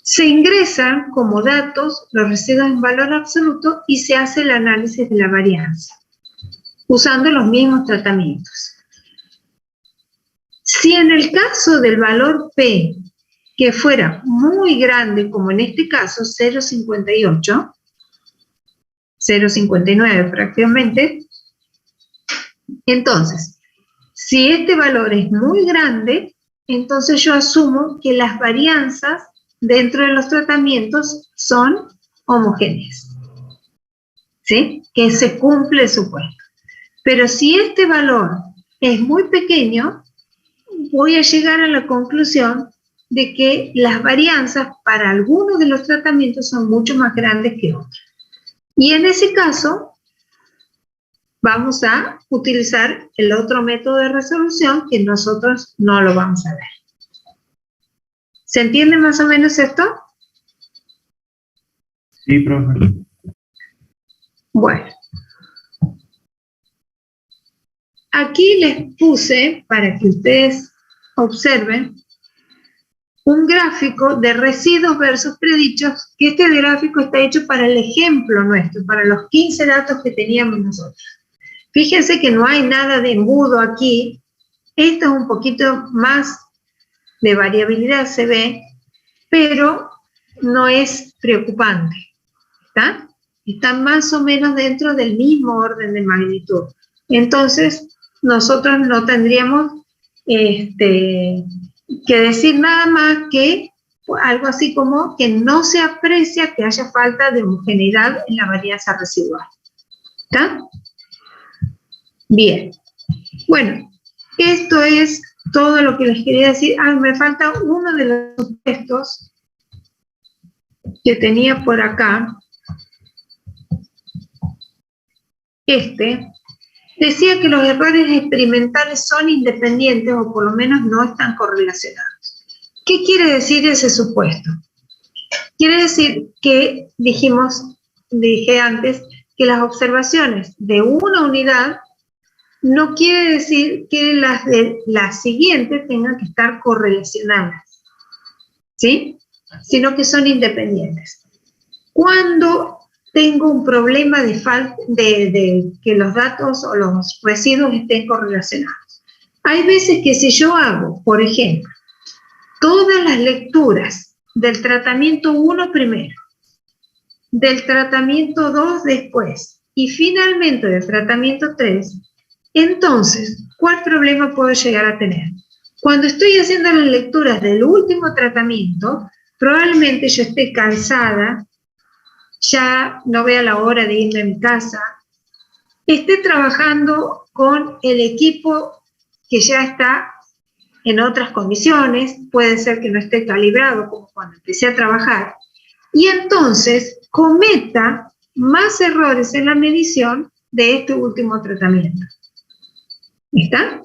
se ingresan como datos los residuos en valor absoluto y se hace el análisis de la varianza, usando los mismos tratamientos. Si en el caso del valor P, que fuera muy grande, como en este caso, 0,58, 0,59 prácticamente, entonces, si este valor es muy grande, entonces yo asumo que las varianzas dentro de los tratamientos son homogéneas, ¿sí? Que se cumple el supuesto. Pero si este valor es muy pequeño, voy a llegar a la conclusión de que las varianzas para algunos de los tratamientos son mucho más grandes que otros. Y en ese caso, vamos a utilizar el otro método de resolución que nosotros no lo vamos a ver. ¿Se entiende más o menos esto? Sí, profe. Bueno. Aquí les puse, para que ustedes observen, un gráfico de residuos versus predichos, que este gráfico está hecho para el ejemplo nuestro, para los 15 datos que teníamos nosotros. Fíjense que no hay nada de embudo aquí. Esto es un poquito más de variabilidad, se ve, pero no es preocupante. ¿Está? Están más o menos dentro del mismo orden de magnitud. Entonces, nosotros no tendríamos que decir nada más que algo así como que no se aprecia que haya falta de homogeneidad en la varianza residual. ¿Está? Bien. Bueno, esto es todo lo que les quería decir. Ah, me falta uno de los supuestos que tenía por acá. Decía que los errores experimentales son independientes o por lo menos no están correlacionados. ¿Qué quiere decir ese supuesto? Quiere decir que dije antes, que las observaciones de una unidad no quiere decir que las de la siguiente tengan que estar correlacionadas, ¿sí? Sino que son independientes. Cuando tengo un problema de que los datos o los residuos estén correlacionados. Hay veces que si yo hago, por ejemplo, todas las lecturas del tratamiento 1 primero, del tratamiento 2 después y finalmente del tratamiento 3, entonces, ¿cuál problema puedo llegar a tener? Cuando estoy haciendo las lecturas del último tratamiento, probablemente yo esté cansada, ya no vea la hora de irme a mi casa, esté trabajando con el equipo que ya está en otras condiciones, puede ser que no esté calibrado como cuando empecé a trabajar, y entonces cometa más errores en la medición de este último tratamiento. ¿Está?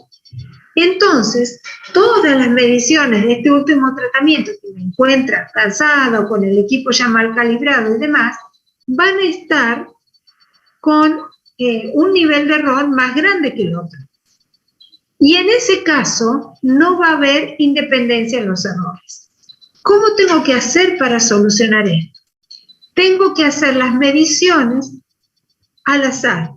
Entonces, todas las mediciones de este último tratamiento que me encuentra cansado, con el equipo ya mal calibrado y demás, van a estar con un nivel de error más grande que el otro. Y en ese caso, no va a haber independencia en los errores. ¿Cómo tengo que hacer para solucionar esto? Tengo que hacer las mediciones al azar.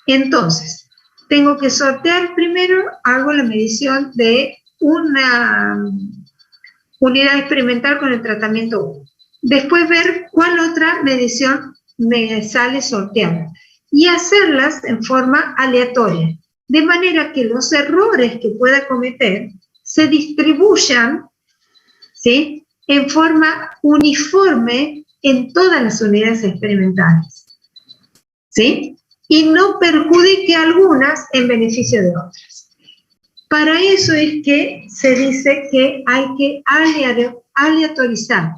Entonces, tengo que sortear primero, hago la medición de una unidad experimental con el tratamiento 1. Después ver cuál otra medición me sale sorteada. Y hacerlas en forma aleatoria. De manera que los errores que pueda cometer se distribuyan, ¿sí?, en forma uniforme en todas las unidades experimentales. ¿Sí? Y no perjudique a algunas en beneficio de otras. Para eso es que se dice que hay que aleatorizar,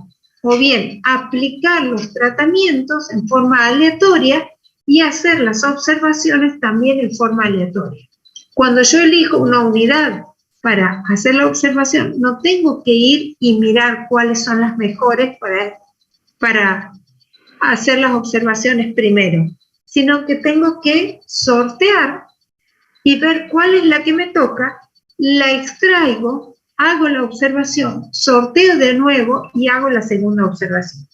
o bien aplicar los tratamientos en forma aleatoria y hacer las observaciones también en forma aleatoria. Cuando yo elijo una unidad para hacer la observación, no tengo que ir y mirar cuáles son las mejores para hacer las observaciones primero, sino que tengo que sortear y ver cuál es la que me toca, la extraigo, hago la observación, sorteo de nuevo y hago la segunda observación.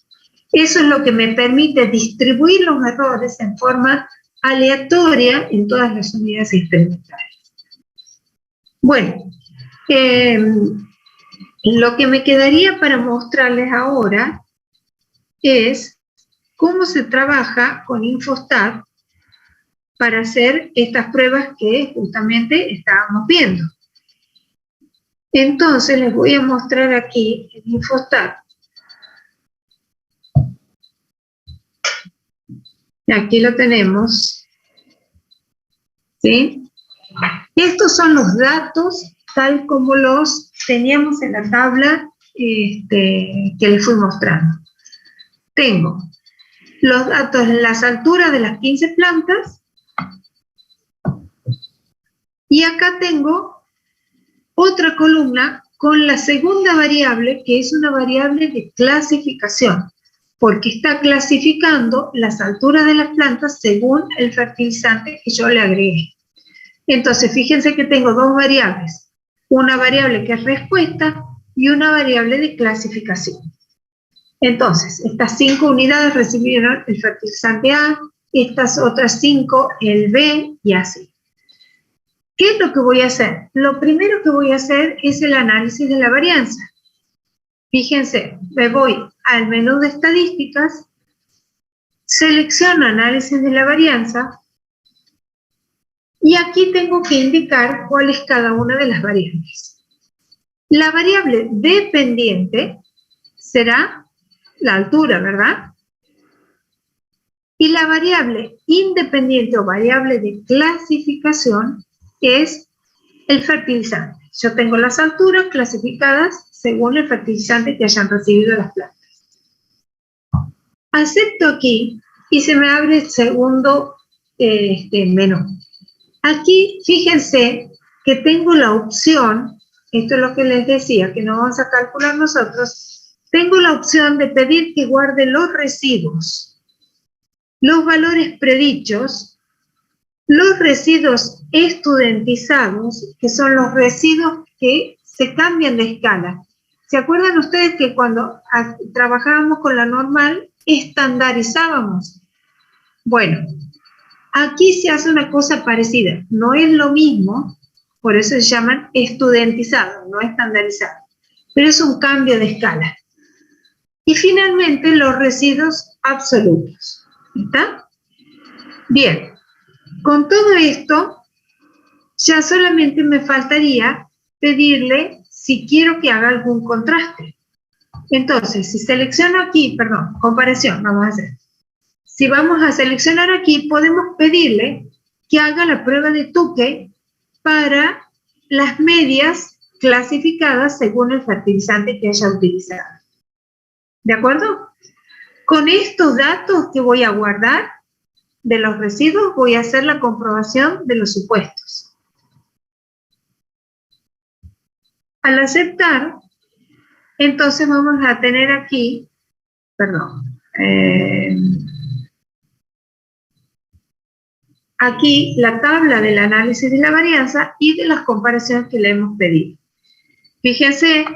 Eso es lo que me permite distribuir los errores en forma aleatoria en todas las unidades experimentales. Bueno, lo que me quedaría para mostrarles ahora es cómo se trabaja con Infostat para hacer estas pruebas que justamente estábamos viendo. Entonces les voy a mostrar aquí en Infostat. Aquí lo tenemos. ¿Sí? Estos son los datos tal como los teníamos en la tabla que les fui mostrando. Tengo los datos, las alturas de las 15 plantas, y acá tengo otra columna con la segunda variable, que es una variable de clasificación, porque está clasificando las alturas de las plantas según el fertilizante que yo le agregué. Entonces, fíjense que tengo dos variables, una variable que es respuesta y una variable de clasificación. Entonces, estas 5 unidades recibieron el fertilizante A, estas otras 5 el B y así. ¿Qué es lo que voy a hacer? Lo primero que voy a hacer es el análisis de la varianza. Fíjense, me voy al menú de estadísticas, selecciono análisis de la varianza y aquí tengo que indicar cuál es cada una de las variables. La variable dependiente será la altura, ¿verdad? Y la variable independiente o variable de clasificación es el fertilizante. Yo tengo las alturas clasificadas según el fertilizante que hayan recibido las plantas. Acepto aquí y se me abre el segundo menú. Aquí fíjense que tengo la opción, esto es lo que les decía, que no vamos a calcular nosotros, tengo la opción de pedir que guarde los residuos, los valores predichos, los residuos estudentizados, que son los residuos que se cambian de escala. ¿Se acuerdan ustedes que cuando trabajábamos con la normal, estandarizábamos? Bueno, aquí se hace una cosa parecida. No es lo mismo, por eso se llaman estudentizados, no estandarizados. Pero es un cambio de escala. Y finalmente los residuos absolutos. ¿Está? Bien. Con todo esto, ya solamente me faltaría pedirle si quiero que haga algún contraste. Entonces, si selecciono aquí, perdón, comparación, vamos a hacer. Si vamos a seleccionar aquí, podemos pedirle que haga la prueba de Tukey para las medias clasificadas según el fertilizante que haya utilizado. ¿De acuerdo? Con estos datos que voy a guardar de los residuos, voy a hacer la comprobación de los supuestos. Al aceptar, entonces vamos a tener aquí, aquí la tabla del análisis de la varianza y de las comparaciones que le hemos pedido. Fíjense,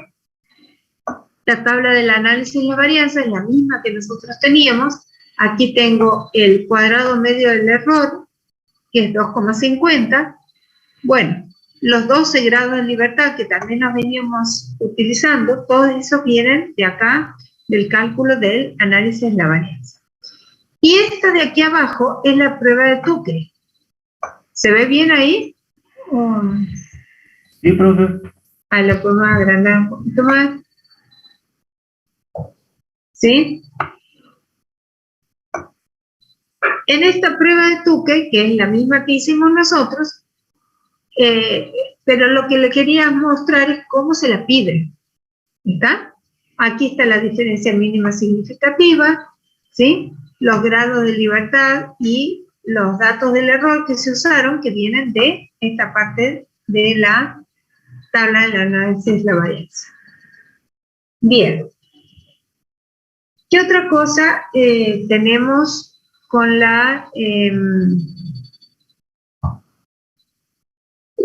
la tabla del análisis de la varianza es la misma que nosotros teníamos. Aquí tengo el cuadrado medio del error, que es 2,50. Bueno, los 12 grados de libertad que también nos veníamos utilizando, todos esos vienen de acá, del cálculo del análisis de la varianza. Y esta de aquí abajo es la prueba de Tukey. ¿Se ve bien ahí? Sí, profe. Ahí la podemos agrandar un poquito más. ¿Sí? En esta prueba de Tukey, que es la misma que hicimos nosotros, pero lo que le quería mostrar es cómo se la pide. ¿Está? Aquí está la diferencia mínima significativa, ¿sí? Los grados de libertad y los datos del error que se usaron, que vienen de esta parte de la tabla del análisis de la varianza. Bien. ¿Qué otra cosa tenemos con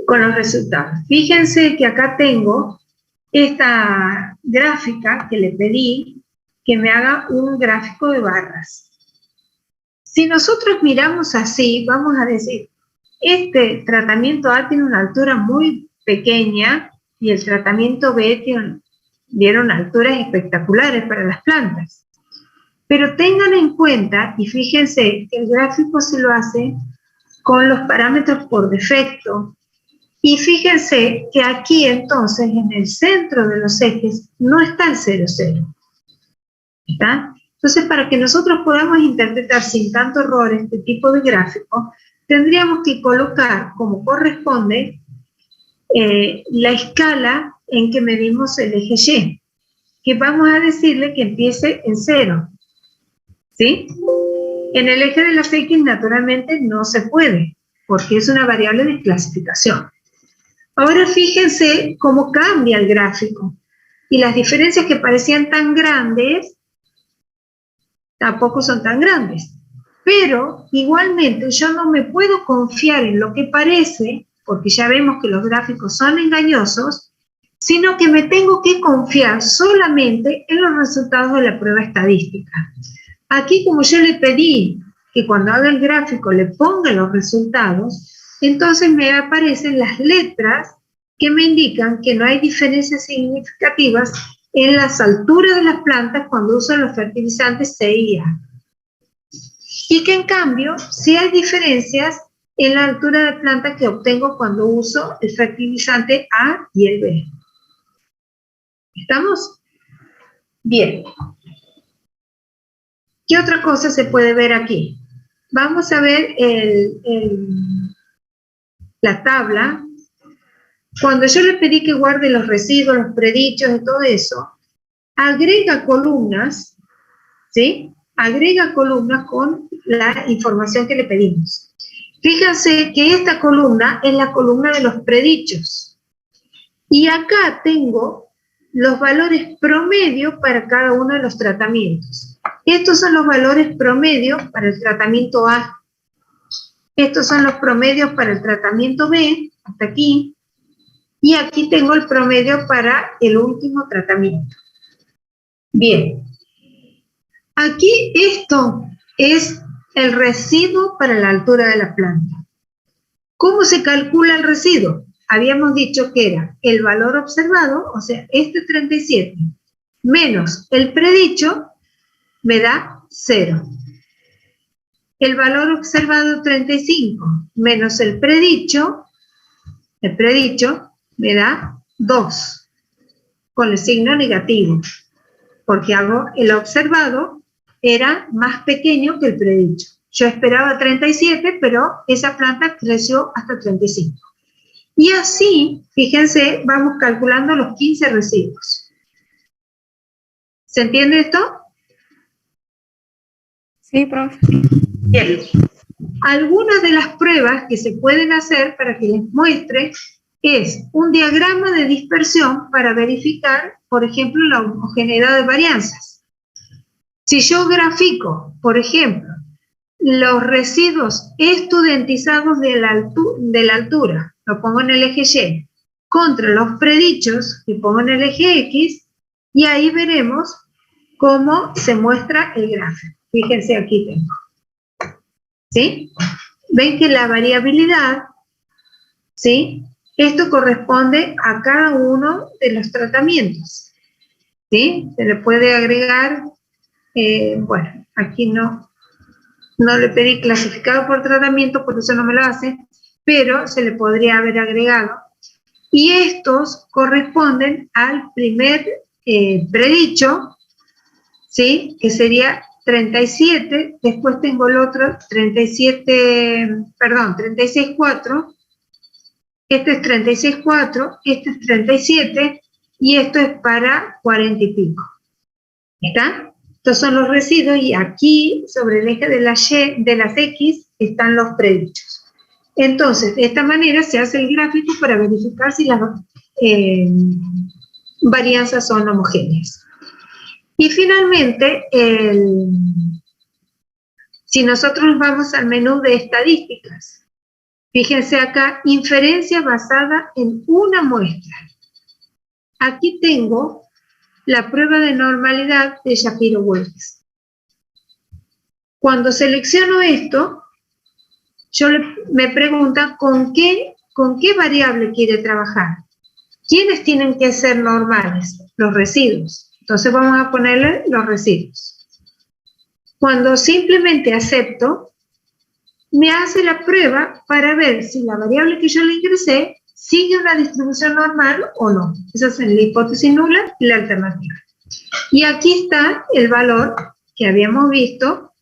con los resultados? Fíjense que acá tengo esta gráfica que le pedí que me haga un gráfico de barras. Si nosotros miramos así, vamos a decir, este tratamiento A tiene una altura muy pequeña y el tratamiento B dieron alturas espectaculares para las plantas. Pero tengan en cuenta, y fíjense, que el gráfico se lo hace con los parámetros por defecto. Y fíjense que aquí entonces, en el centro de los ejes, no está el 0, 0. ¿Está? Entonces, para que nosotros podamos interpretar sin tanto error este tipo de gráfico, tendríamos que colocar, como corresponde, la escala en que medimos el eje Y, que vamos a decirle que empiece en 0. ¿Sí? En el eje de las X, naturalmente, no se puede, porque es una variable de clasificación. Ahora fíjense cómo cambia el gráfico. Y las diferencias que parecían tan grandes, tampoco son tan grandes. Pero, igualmente, yo no me puedo confiar en lo que parece, porque ya vemos que los gráficos son engañosos, sino que me tengo que confiar solamente en los resultados de la prueba estadística. Aquí, como yo le pedí que cuando haga el gráfico le ponga los resultados, entonces me aparecen las letras que me indican que no hay diferencias significativas en las alturas de las plantas cuando usan los fertilizantes C y A. Y que en cambio, sí hay diferencias en la altura de planta que obtengo cuando uso el fertilizante A y el B. ¿Estamos? Bien. ¿Qué otra cosa se puede ver aquí? Vamos a ver la tabla. Cuando yo le pedí que guarde los residuos, los predichos y todo eso, agrega columnas, ¿sí? Agrega columnas con la información que le pedimos. Fíjense que esta columna es la columna de los predichos. Y acá tengo los valores promedio para cada uno de los tratamientos. Estos son los valores promedios para el tratamiento A. Estos son los promedios para el tratamiento B, hasta aquí. Y aquí tengo el promedio para el último tratamiento. Bien. Aquí esto es el residuo para la altura de la planta. ¿Cómo se calcula el residuo? Habíamos dicho que era el valor observado, o sea, este 37, menos el predicho, me da 0. El valor observado 35 menos el predicho me da 2, con el signo negativo, porque hago el observado era más pequeño que el predicho. Yo esperaba 37, pero esa planta creció hasta 35. Y así, fíjense, vamos calculando los 15 residuos. ¿Se entiende esto? Sí, profe. Bien. Algunas de las pruebas que se pueden hacer para que les muestre es un diagrama de dispersión para verificar, por ejemplo, la homogeneidad de varianzas. Si yo grafico, por ejemplo, los residuos estudentizados de la altura, lo pongo en el eje Y, contra los predichos que pongo en el eje X, y ahí veremos cómo se muestra el gráfico. Fíjense, aquí tengo. ¿Sí? Ven que la variabilidad, ¿sí? Esto corresponde a cada uno de los tratamientos. ¿Sí? Se le puede agregar, bueno, aquí no le pedí clasificado por tratamiento, por eso no me lo hace, pero se le podría haber agregado. Y estos corresponden al primer predicho, ¿sí? Que sería 37, después tengo el otro 36,4, este es 36,4, este es 37, y esto es para 40 y pico. ¿Está? Estos son los residuos, y aquí, sobre el eje de las X, están los predichos. Entonces, de esta manera se hace el gráfico para verificar si las varianzas son homogéneas. Y finalmente, si nosotros nos vamos al menú de estadísticas, fíjense acá, inferencia basada en una muestra. Aquí tengo la prueba de normalidad de Shapiro-Wilks. Cuando selecciono esto, me pregunta con qué variable quiere trabajar. ¿Quiénes tienen que ser normales? Los residuos. Entonces vamos a ponerle los residuos. Cuando simplemente acepto, me hace la prueba para ver si la variable que yo le ingresé sigue una distribución normal o no. Esa es la hipótesis nula y la alternativa. Y aquí está el valor que habíamos visto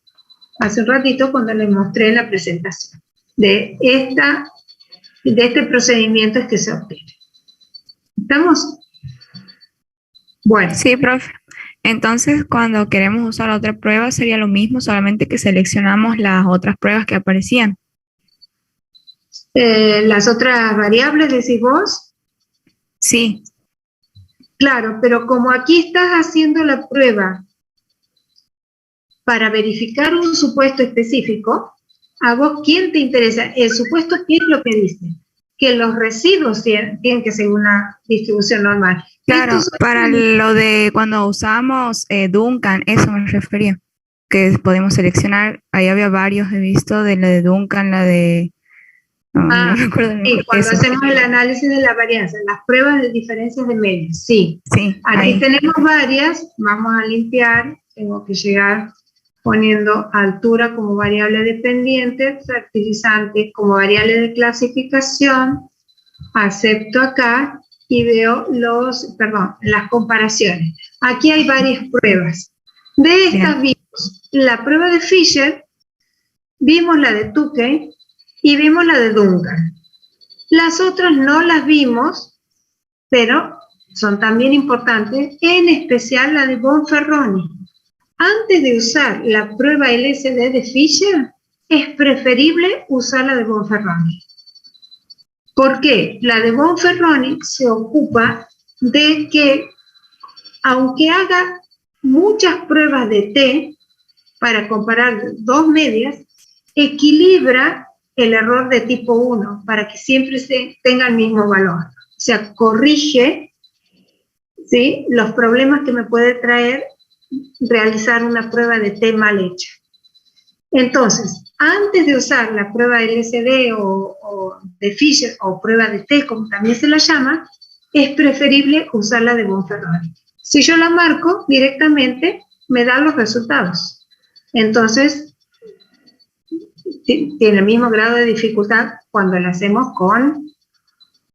hace un ratito cuando les mostré en la presentación de este procedimiento que se obtiene. ¿Estamos? Bueno. Sí, profe. Entonces, cuando queremos usar otra prueba, sería lo mismo, solamente que seleccionamos las otras pruebas que aparecían. Las otras variables, decís vos. Sí. Claro, pero como aquí estás haciendo la prueba para verificar un supuesto específico, ¿a vos quién te interesa? El supuesto, ¿qué es lo que dice? Que los residuos tienen que seguir una distribución normal. Claro, para lo de cuando usamos Duncan, eso me refería, que podemos seleccionar, ahí había varios, he visto, de la de Duncan, la de... No me acuerdo sí, cuando eso. hacemos el análisis de la varianza, las pruebas de diferencias de medios, sí. Sí, Aquí ahí. tenemos varias, vamos a limpiar, tengo que llegar poniendo altura como variable dependiente, fertilizante como variable de clasificación, acepto acá y veo las comparaciones. Aquí hay varias pruebas. De estas vimos la prueba de Fisher, vimos la de Tukey y vimos la de Duncan. Las otras no las vimos, pero son también importantes, en especial la de Bonferroni. Antes de usar la prueba LSD de Fisher, es preferible usar la de Bonferroni. ¿Por qué? La de Bonferroni se ocupa de que, aunque haga muchas pruebas de T para comparar dos medias, equilibra el error de tipo 1 para que siempre tenga el mismo valor. O sea, corrige, ¿sí?, los problemas que me puede traer realizar una prueba de T mal hecha. Entonces, antes de usar la prueba LSD o de Fisher o prueba de T, como también se la llama, es preferible usar la de Bonferroni. Si yo la marco directamente, me da los resultados. Entonces, tiene el mismo grado de dificultad cuando la hacemos con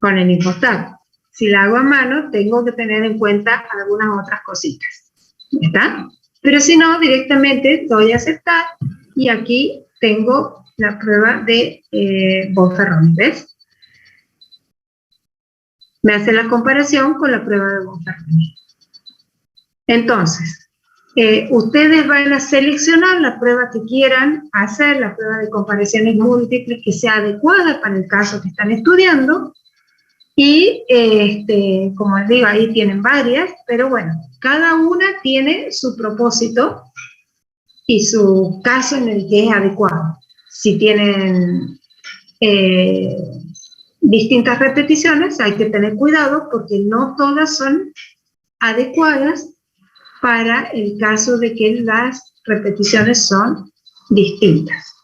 el Infostat. Si la hago a mano, tengo que tener en cuenta algunas otras cositas. ¿Está? Pero si no, directamente doy a aceptar y aquí tengo la prueba de Bonferroni, ¿ves? Me hace la comparación con la prueba de Bonferroni. Entonces, ustedes van a seleccionar la prueba que quieran hacer, la prueba de comparaciones múltiples que sea adecuada para el caso que están estudiando. Y, como les digo, ahí tienen varias, pero bueno, cada una tiene su propósito y su caso en el que es adecuado. Si tienen distintas repeticiones, hay que tener cuidado porque no todas son adecuadas para el caso de que las repeticiones son distintas,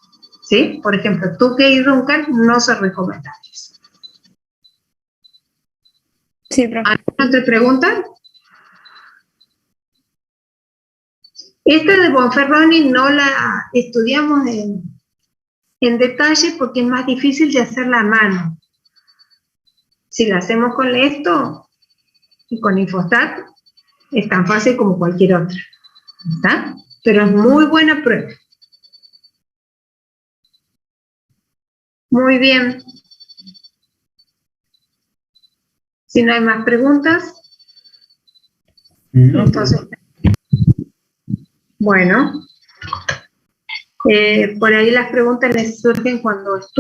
¿sí? Por ejemplo, Tukey y Duncan no son recomendables. Sí, profe. ¿Alguna otra pregunta? Esta de Bonferroni no la estudiamos en detalle porque es más difícil de hacerla a mano. Si la hacemos con esto y con Infostat, es tan fácil como cualquier otra. ¿Está? Pero es muy buena prueba. Muy bien. Si no hay más preguntas, No, entonces, bueno, Por ahí las preguntas les surgen cuando estudian.